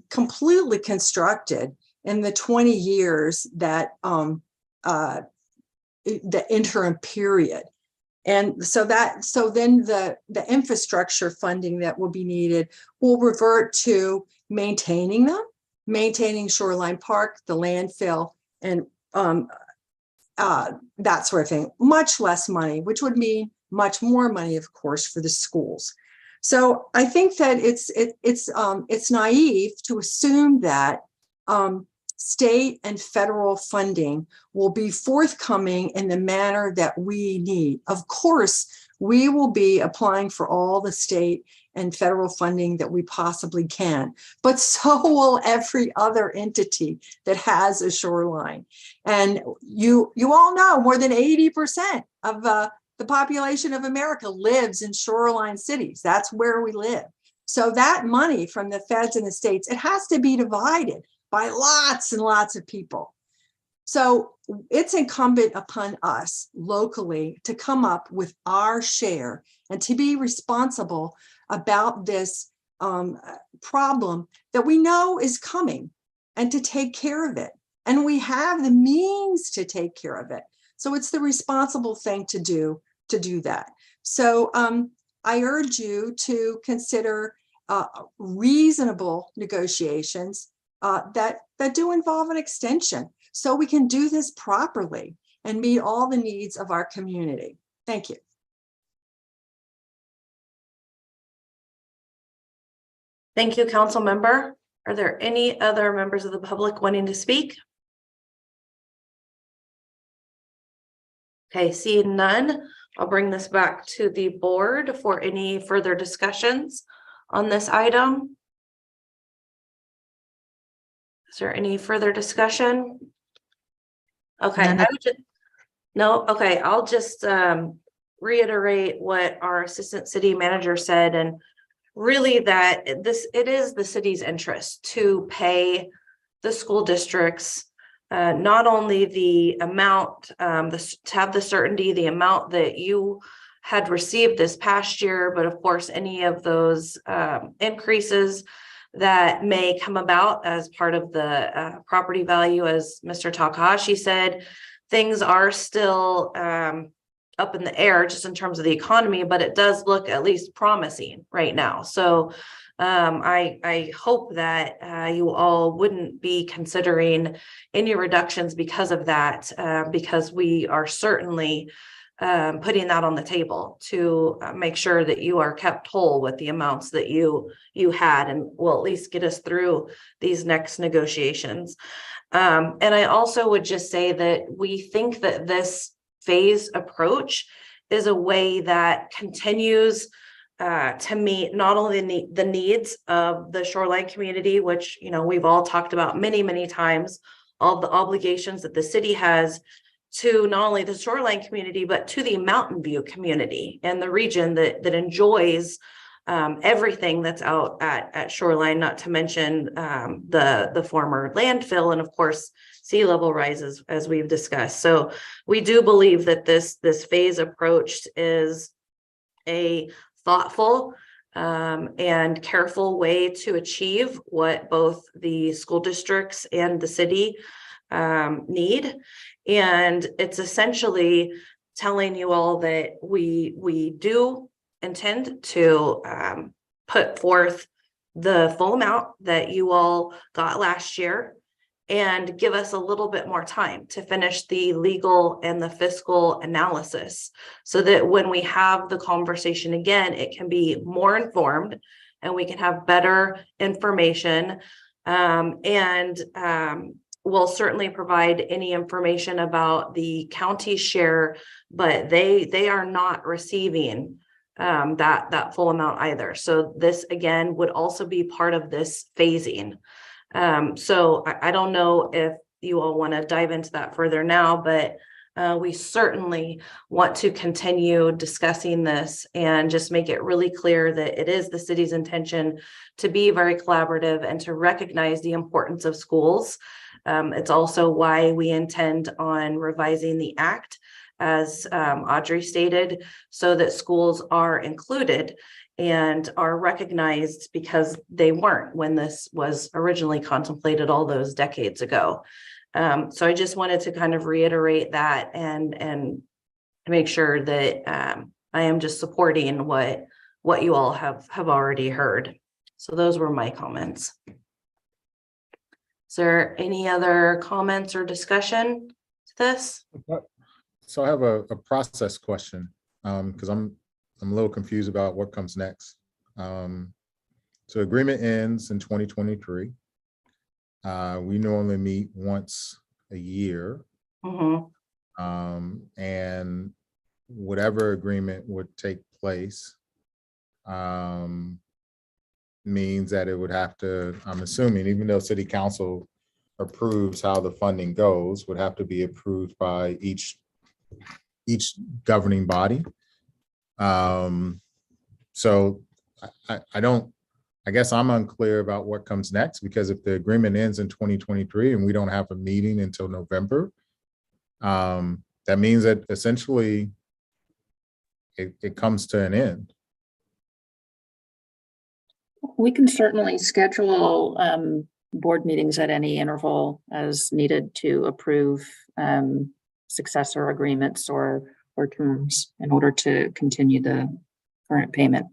[SPEAKER 8] completely constructed in the 20 years that the interim period. And so then the infrastructure funding that will be needed will revert to maintaining them, maintaining Shoreline Park, the landfill, and that sort of thing. Much less money, which would mean much more money, of course, for the schools. So I think that it's naive to assume that state and federal funding will be forthcoming in the manner that we need. Of course, we will be applying for all the state and federal funding that we possibly can, but so will every other entity that has a shoreline. And you all know more than 80% of the population of America lives in shoreline cities. That's where we live. So that money from the feds and the states, it has to be divided by lots and lots of people. So it's incumbent upon us locally to come up with our share and to be responsible about this problem that we know is coming, and to take care of it. And we have the means to take care of it. So it's the responsible thing to do that. So I urge you to consider reasonable negotiations that do involve an extension, so we can do this properly and meet all the needs of our community. Thank you.
[SPEAKER 1] Thank you, council member. Are there any other members of the public wanting to speak? Okay, seeing none, I'll bring this back to the board for any further discussions on this item. Is there any further discussion? Okay,
[SPEAKER 3] None.
[SPEAKER 1] I would just, no, okay, I'll just reiterate what our assistant city manager said, and really that it is the city's interest to pay the school districts not only the amount, to have the certainty, the amount that you had received this past year, but of course, any of those increases that may come about as part of the property value. As Mr. Takahashi said, things are still up in the air just in terms of the economy, but it does look at least promising right now. So I hope that you all wouldn't be considering any reductions because of that, because we are certainly putting that on the table to make sure that you are kept whole with the amounts that you had, and will at least get us through these next negotiations. And I also would just say that we think that this phase approach is a way that continues to meet not only the needs of the shoreline community, which, you know, we've all talked about many, many times, all the obligations that the city has to not only the shoreline community, but to the Mountain View community and the region that enjoys everything that's out at shoreline, not to mention the former landfill, and of course sea level rises, as we've discussed. So we do believe that this phase approach is a thoughtful and careful way to achieve what both the school districts and the city need. And it's essentially telling you all that we do intend to put forth the full amount that you all got last year, and give us a little bit more time to finish the legal and the fiscal analysis, so that when we have the conversation again, it can be more informed and we can have better information. We'll certainly provide any information about the county's share, but they are not receiving that full amount either. So this again would also be part of this phasing. So I don't know if you all want to dive into that further now, but we certainly want to continue discussing this and just make it really clear that it is the city's intention to be very collaborative and to recognize the importance of schools. It's also why we intend on revising the act, as Audrey stated, so that schools are included and are recognized, because they weren't when this was originally contemplated all those decades ago. So I just wanted to kind of reiterate that and make sure that I am just supporting what you all have already heard. So those were my comments. Is there any other comments or discussion to this?
[SPEAKER 4] So I have a process question, because I'm a little confused about what comes next. So agreement ends in 2023. We normally meet once a year.
[SPEAKER 1] Mhm.
[SPEAKER 4] And whatever agreement would take place means that it would have to, I'm assuming, even though city council approves how the funding goes, would have to be approved by each governing body. So I guess I'm unclear about what comes next, because if the agreement ends in 2023 and we don't have a meeting until November, that means that essentially it comes to an end.
[SPEAKER 2] We can certainly schedule board meetings at any interval as needed to approve successor agreements or terms in order to continue the current payment.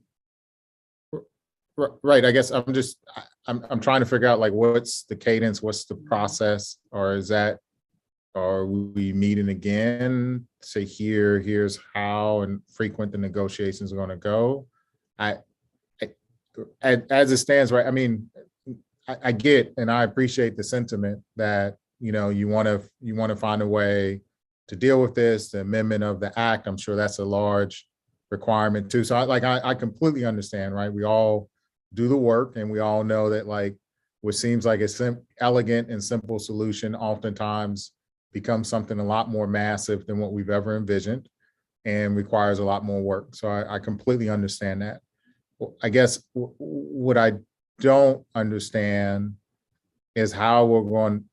[SPEAKER 4] Right. I guess I'm trying to figure out, like, what's the cadence, what's the process, or are we meeting again? Say here's how and frequent the negotiations are going to go. As it stands, right? I mean, I get and I appreciate the sentiment that, you want to find a way to deal with this, the amendment of the act. I'm sure that's a large requirement too. So I completely understand, right? We all do the work and we all know that, like, what seems like a elegant and simple solution oftentimes becomes something a lot more massive than what we've ever envisioned and requires a lot more work. So I completely understand that. I guess what I don't understand is how we're going,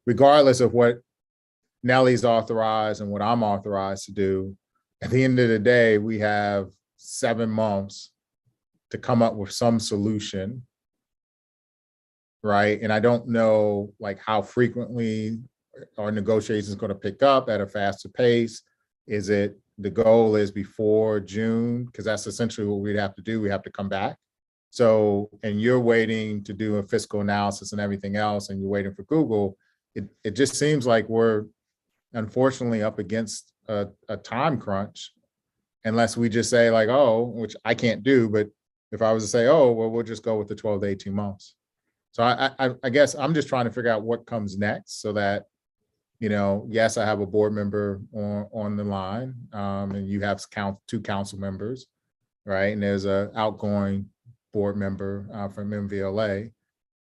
[SPEAKER 4] regardless of what Nellie's authorized and what I'm authorized to do, at the end of the day, we have 7 months to come up with some solution, right? And I don't know, like, how frequently our negotiations going to pick up at a faster pace. Is it the goal is before June? Because that's essentially what we'd have to do. We have to come back. So, and you're waiting to do a fiscal analysis and everything else, and you're waiting for Google. It just seems like we're unfortunately up against a time crunch, unless we just say, like, oh, which I can't do, but if I was to say, oh, well, we'll just go with the 12 to 18 months. So I guess I'm just trying to figure out what comes next so that, yes, I have a board member on the line, and you have 2 council members, right? And there's a outgoing board member from MVLA.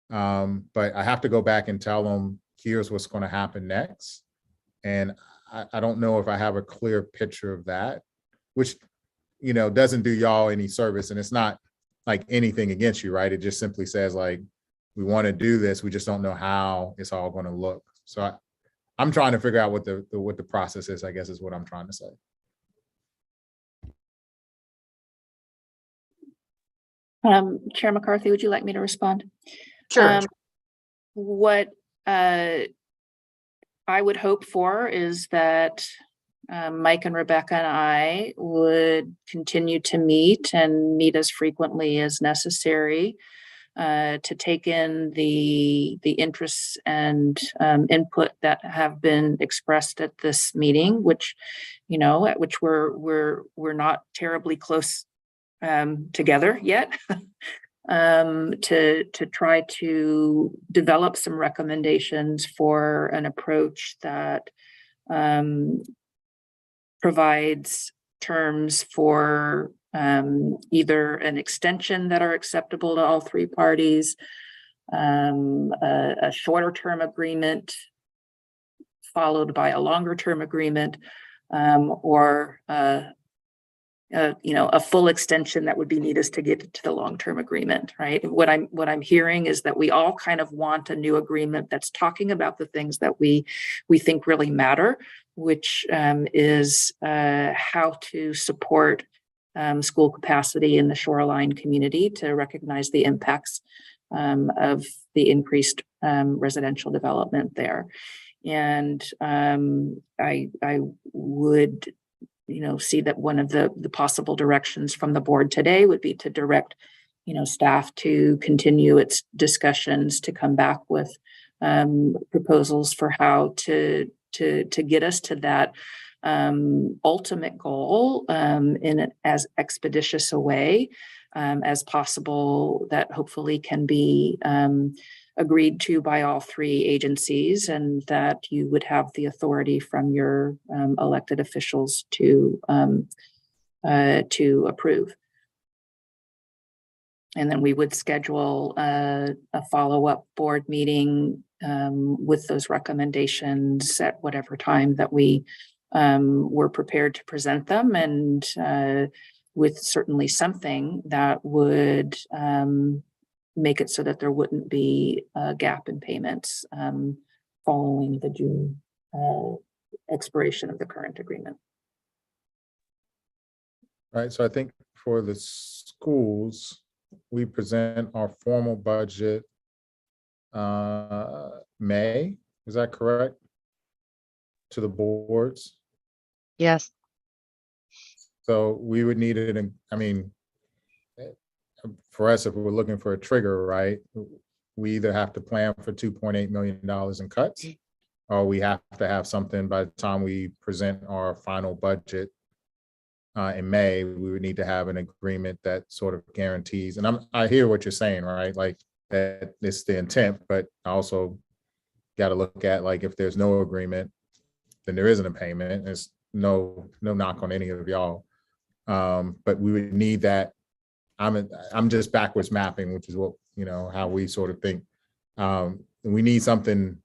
[SPEAKER 4] But I have to go back and tell them, here's what's going to happen next. And I don't know if I have a clear picture of that, which, doesn't do y'all any service. And it's not like anything against you, right? It just simply says, like, we want to do this. We just don't know how it's all going to look. So I'm trying to figure out what the process is, I guess, is what I'm trying to say.
[SPEAKER 2] Chair McCarthy, would you like me to respond?
[SPEAKER 1] Sure.
[SPEAKER 2] What I would hope for is that Mike and Rebecca and I would continue to meet as frequently as necessary to take in the interests and input that have been expressed at this meeting, which, at which we're not terribly close together yet. To try to develop some recommendations for an approach that provides terms for either an extension that are acceptable to all 3 parties, a shorter term agreement followed by a longer term agreement, or a full extension that would be needed to get to the long-term agreement, right? What I'm hearing is that we all kind of want a new agreement that's talking about the things that we think really matter, which is how to support school capacity in the shoreline community to recognize the impacts of the increased residential development there. And I would see that one of the possible directions from the board today would be to direct, staff to continue its discussions to come back with proposals for how to get us to that ultimate goal in as expeditious a way as possible, that hopefully can be agreed to by all three agencies, and that you would have the authority from your elected officials to approve. And then we would schedule a follow-up board meeting with those recommendations at whatever time that we were prepared to present them, and with certainly something that would make it so that there wouldn't be a gap in payments following the June expiration of the current agreement.
[SPEAKER 4] Right, so I think for the schools, we present our formal budget May, is that correct? To the boards.
[SPEAKER 3] Yes.
[SPEAKER 4] So we would need it, I mean, for us, if we're looking for a trigger, right, we either have to plan for $2.8 million in cuts, or we have to have something by the time we present our final budget in May. We would need to have an agreement that sort of guarantees, and I hear what you're saying, right? Like that it's the intent, but I also got to look at, like, if there's no agreement, then there isn't a payment. There's no knock on any of y'all. But we would need that. I'm just backwards mapping, which is what, how we sort of think. We need something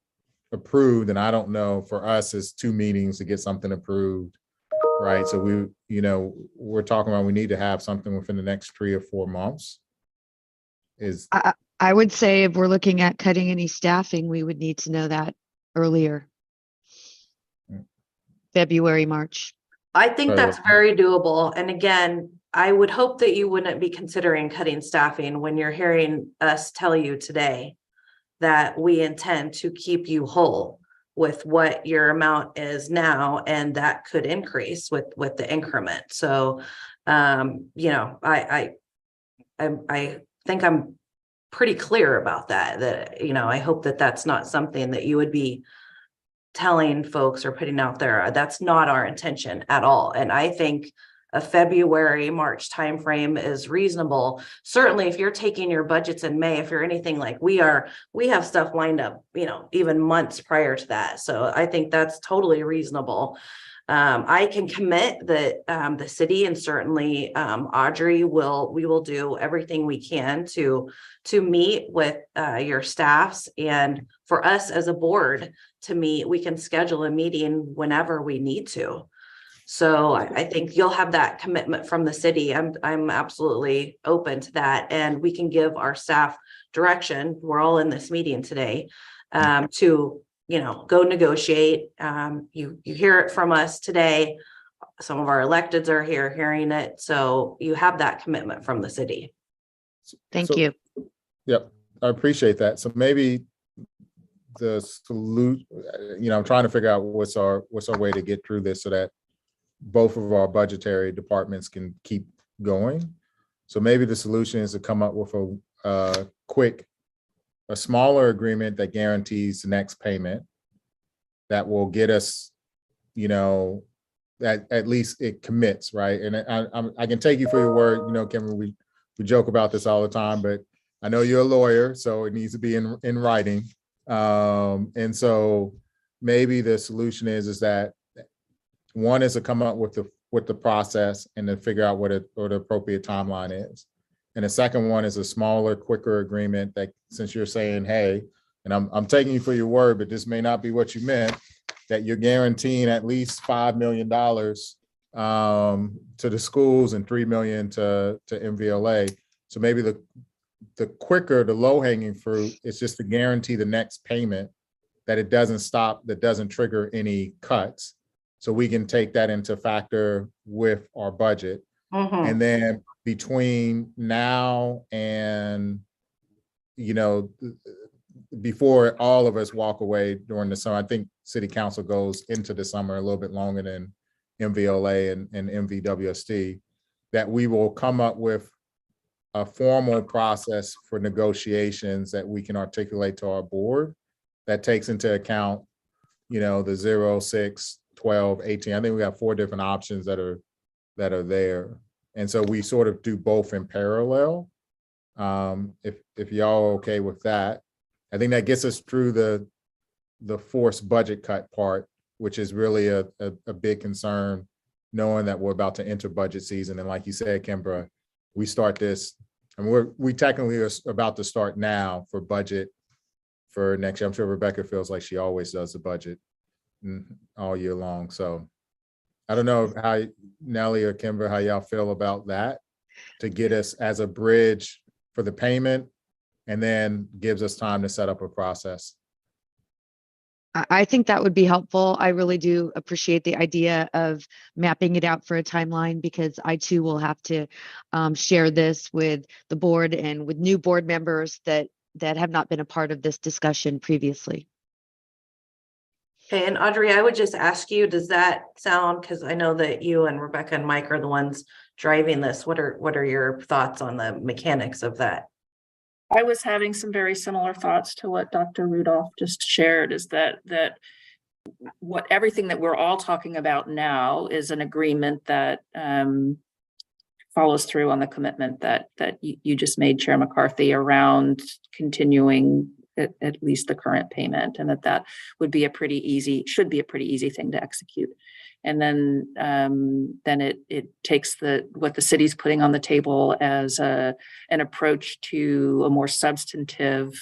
[SPEAKER 4] approved, and I don't know, for us, it's 2 meetings to get something approved, right? So we're talking about, we need to have something within the next 3 or 4 months.
[SPEAKER 3] I would say if we're looking at cutting any staffing, we would need to know that earlier. February, March.
[SPEAKER 1] I think that's very doable. And again, I would hope that you wouldn't be considering cutting staffing when you're hearing us tell you today that we intend to keep you whole with what your amount is now, and that could increase with the increment. So, I think I'm pretty clear about that, I hope that that's not something that you would be telling folks or putting out there. That's not our intention at all. And I think a February, March timeframe is reasonable. Certainly, if you're taking your budgets in May, if you're anything like we are, we have stuff lined up, even months prior to that. So I think that's totally reasonable. I can commit that the city, and certainly Audrey we will do everything we can to meet with your staffs, and for us as a board to meet. We can schedule a meeting whenever we need to. So I think you'll have that commitment from the city. I'm absolutely open to that, and we can give our staff direction. We're all in this meeting today to go negotiate. You hear it from us today. Some of our electeds are here hearing it. So you have that commitment from the city.
[SPEAKER 3] Thank you.
[SPEAKER 4] Yep, I appreciate that. So maybe the solution, I'm trying to figure out what's our way to get through this so that both of our budgetary departments can keep going. So maybe the solution is to come up with a smaller agreement that guarantees the next payment that will get us, that at least it commits, right? And I can take you for your word, Cameron, we joke about this all the time, but I know you're a lawyer, so it needs to be in writing. And so maybe the solution is that one is to come up with the process and then figure out what the appropriate timeline is. And the second one is a smaller, quicker agreement that, since you're saying, hey, and I'm taking you for your word, but this may not be what you meant, that you're guaranteeing at least $5 million to the schools and $3 million to MVLA. So maybe the quicker, the low hanging fruit is just to guarantee the next payment, that it doesn't stop, that doesn't trigger any cuts. So we can take that into factor with our budget. And then between now and, before all of us walk away during the summer, I think city council goes into the summer a little bit longer than MVLA and MVWSD, that we will come up with a formal process for negotiations that we can articulate to our board that takes into account, the 0, 6, 12, 18. I think we have 4 different options that are there. And so we sort of do both in parallel. If y'all are okay with that, I think that gets us through the forced budget cut part, which is really a big concern, knowing that we're about to enter budget season. And like you said, Kimbra, we start this, and we technically are about to start now for budget for next year. I'm sure Rebecca feels like she always does the budget all year long. So I don't know how Nellie or Kimbra, how y'all feel about that to get us as a bridge for the payment and then gives us time to set up a process.
[SPEAKER 3] I think that would be helpful. I really do appreciate the idea of mapping it out for a timeline, because I too will have to share this with the board and with new board members that have not been a part of this discussion previously.
[SPEAKER 1] Okay, and Audrey, I would just ask you, does that sound, because I know that you and Rebecca and Mike are the ones driving this. What are your thoughts on the mechanics of that?
[SPEAKER 2] I was having some very similar thoughts to what Dr. Rudolph just shared, is that what everything that we're all talking about now is an agreement that follows through on the commitment that you just made, Chair McCarthy, around continuing at least the current payment, and that would be should be a pretty easy thing to execute. And then it takes what the city's putting on the table as an approach to a more substantive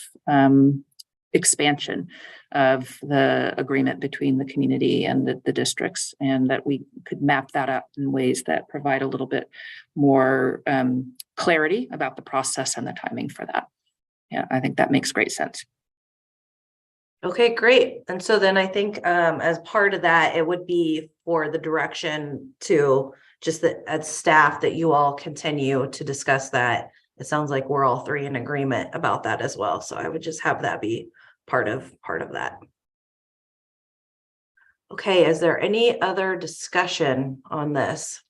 [SPEAKER 2] expansion of the agreement between the community and the districts, and that we could map that up in ways that provide a little bit more clarity about the process and the timing for that. Yeah, I think that makes great sense.
[SPEAKER 1] Okay, great. And so then I think as part of that, it would be for the direction to just that as staff that you all continue to discuss that. It sounds like we're all three in agreement about that as well. So I would just have that be part of that. Okay, is there any other discussion on this?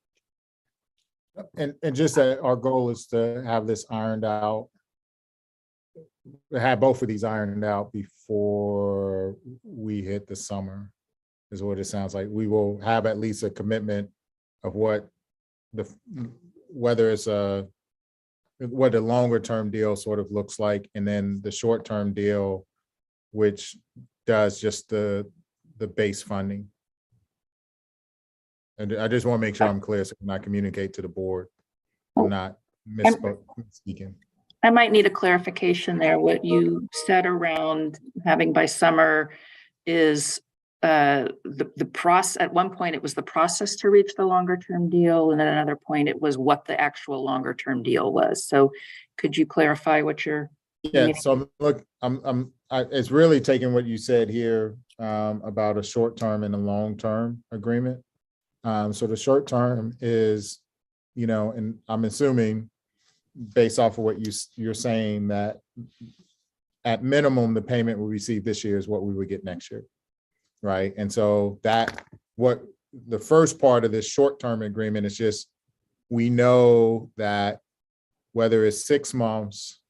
[SPEAKER 4] And just that our goal is to have this ironed out, have both of these ironed out before we hit the summer, is what it sounds like. We will have at least a commitment of what the longer term deal sort of looks like, and then the short term deal, which does just the base funding. And I just want to make sure I'm clear, so when I communicate to the board, I'm not misspeaking.
[SPEAKER 2] I might need a clarification there. What you said around having by summer is the process. At one point, it was the process to reach the longer term deal, and at another point, it was what the actual longer term deal was. So, could you clarify what you're?
[SPEAKER 4] Yeah. So look, it's really taking what you said here about a short term and a long term agreement. So the short term is, and I'm assuming, based off of what you're saying, that at minimum the payment we receive this year is what we would get next year, right? And so what the first part of this short-term agreement is just, we know that whether it's 6 months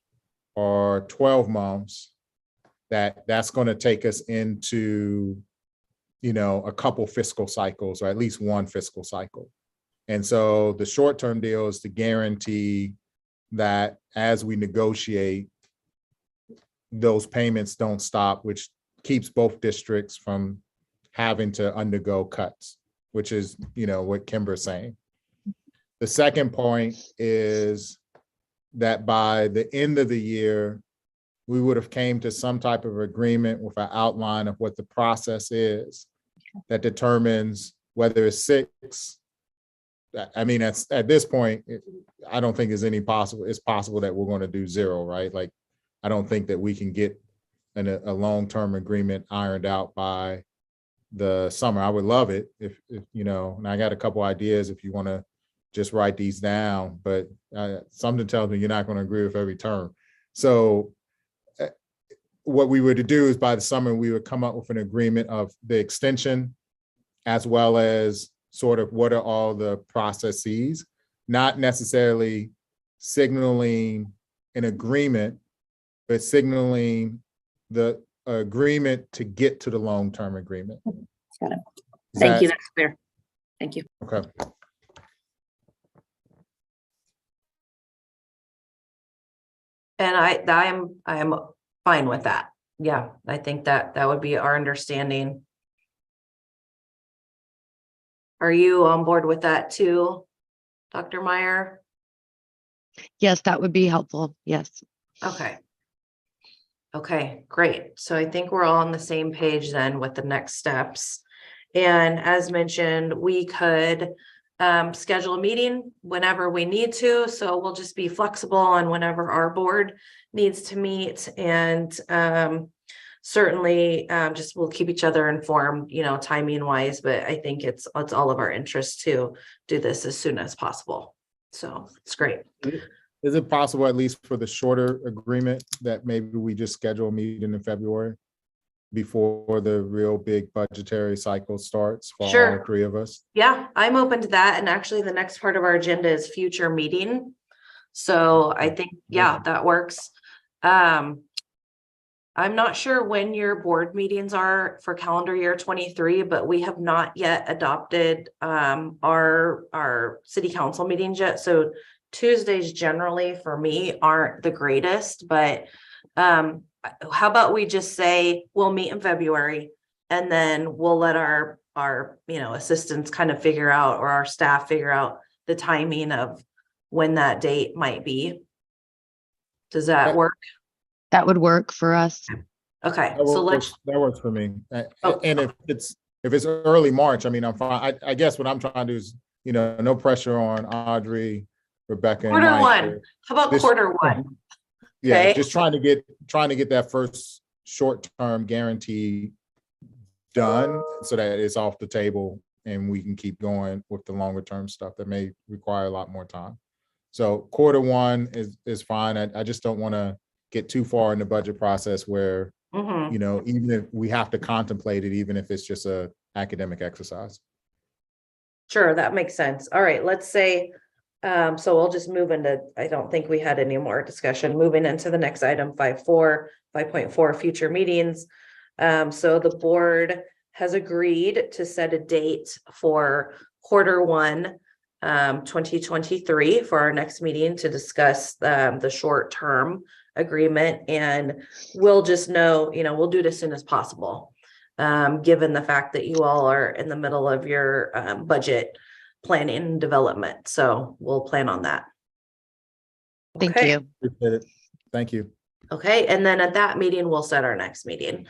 [SPEAKER 4] or 12 months, that's going to take us into a couple fiscal cycles, or at least one fiscal cycle. And so the short-term deal is to guarantee that as we negotiate, those payments don't stop, which keeps both districts from having to undergo cuts, which is, what Kimber's saying. The second point is that by the end of the year, we would have came to some type of agreement with an outline of what the process is that determines whether it's 6. I mean, at this point, I don't think it's possible that we're going to do 0, right? Like, I don't think that we can get a long-term agreement ironed out by the summer. I would love it if and I got a couple ideas if you want to just write these down, but something tells me you're not going to agree with every term. So what we were to do is by the summer, we would come up with an agreement of the extension, as well as sort of what are all the processes, not necessarily signaling an agreement, but signaling the agreement to get to the long-term agreement.
[SPEAKER 2] Got it. Thank you. That's clear. Thank you.
[SPEAKER 4] Okay.
[SPEAKER 1] And I am fine with that. Yeah, I think that that would be our understanding. Are you on board with that too, Dr. Meyer?
[SPEAKER 3] Yes, that would be helpful. Yes.
[SPEAKER 1] Okay. Okay, great. So I think we're all on the same page then with the next steps. And as mentioned, we could schedule a meeting whenever we need to. So we'll just be flexible on whenever our board needs to meet, and certainly just we'll keep each other informed, you know, timing wise, but I think it's all of our interest to do this as soon as possible. So it's great.
[SPEAKER 4] Is it possible, at least for the shorter agreement, that maybe we just schedule a meeting in February before the real big budgetary cycle starts for
[SPEAKER 1] Sure.
[SPEAKER 4] all three of us?
[SPEAKER 1] Yeah, I'm open to that. And actually the next part of our agenda is future meeting. So I think, yeah, that works. I'm not sure when your board meetings are for calendar year 23, but we have not yet adopted our city council meetings yet. So Tuesdays generally for me aren't the greatest, but how about we just say we'll meet in February, and then we'll let our assistants kind of figure out, or our staff figure out the timing of when that date might be. Does that work?
[SPEAKER 3] That would work for us.
[SPEAKER 1] Okay,
[SPEAKER 4] That
[SPEAKER 1] so
[SPEAKER 4] works, that works for me.
[SPEAKER 1] Oh.
[SPEAKER 4] And if it's early March, I mean, I'm fine. I guess what I'm trying to do is, no pressure on Audrey, Rebecca, and
[SPEAKER 1] quarter
[SPEAKER 4] Mike.
[SPEAKER 1] one. How about
[SPEAKER 4] This-
[SPEAKER 1] quarter one?
[SPEAKER 4] Yeah,
[SPEAKER 1] Okay.
[SPEAKER 4] just trying to get that first short-term guarantee done so that it's off the table and we can keep going with the longer term stuff that may require a lot more time. So quarter one is fine. I just don't want to get too far in the budget process where,
[SPEAKER 1] Mhm.
[SPEAKER 4] even if we have to contemplate it, even if it's just a academic exercise.
[SPEAKER 1] Sure, that makes sense. All right, let's say, so we'll just move into, I don't think we had any more discussion, moving into the next item, 5.4, future meetings. So the board has agreed to set a date for quarter one, 2023 for our next meeting to discuss the short-term agreement, and we'll just know, we'll do it as soon as possible. Given the fact that you all are in the middle of your budget planning and development. So we'll plan on that.
[SPEAKER 3] Thank
[SPEAKER 1] Okay.
[SPEAKER 3] you.
[SPEAKER 4] Appreciate it. Thank you.
[SPEAKER 1] Okay, and then at that meeting, we'll set our next meeting.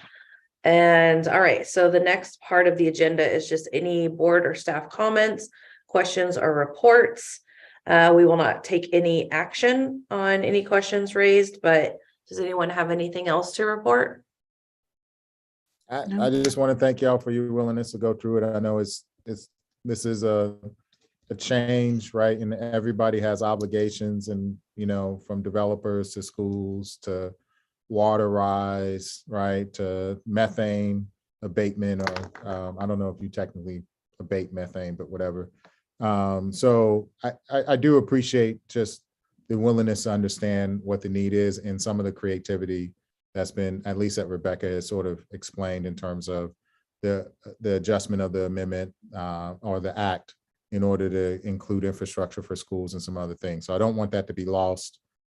[SPEAKER 1] And all right, so the next part of the agenda is just any board or staff comments, questions, or reports. We will not take any action on any questions raised, but does anyone have anything else to report?
[SPEAKER 4] I just want to thank y'all for your willingness to go through it. I know this is a change, right? And everybody has obligations, and from developers to schools to water rise, right, to methane abatement, or I don't know if you technically abate methane, but whatever. So I do appreciate just the willingness to understand what the need is, and some of the creativity that's been, at least that Rebecca has sort of explained in terms of the adjustment of the amendment or the act in order to include infrastructure for schools and some other things. So I don't want that to be lost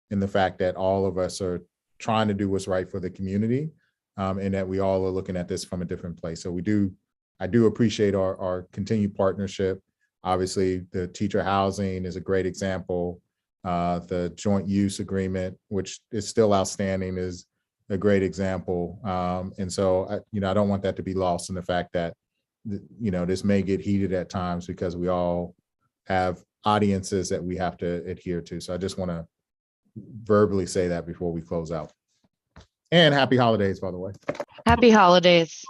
[SPEAKER 4] in the fact that all of us are trying to do what's right for the community, and that we all are looking at this from a different place. So I do appreciate our continued partnership. Obviously, the teacher housing is a great example. The joint use agreement, which is still outstanding, is a great example. And so, I don't want that to be lost in the fact that, this may get heated at times because we all have audiences that we have to adhere to. So I just want to verbally say that before we close out. And happy holidays, by the way.
[SPEAKER 3] Happy holidays.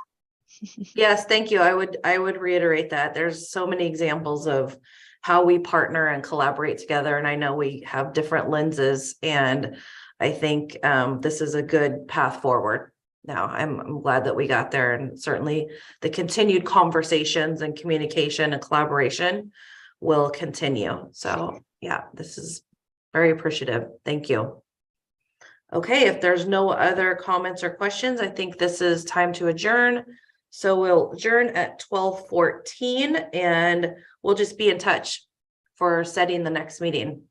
[SPEAKER 1] Yes, thank you. I would reiterate that there's so many examples of how we partner and collaborate together. And I know we have different lenses, and I think this is a good path forward. Now, I'm glad that we got there, and certainly the continued conversations and communication and collaboration will continue. So yeah, this is very appreciative. Thank you. Okay, if there's no other comments or questions, I think this is time to adjourn. So we'll adjourn at 12:14, and we'll just be in touch for setting the next meeting.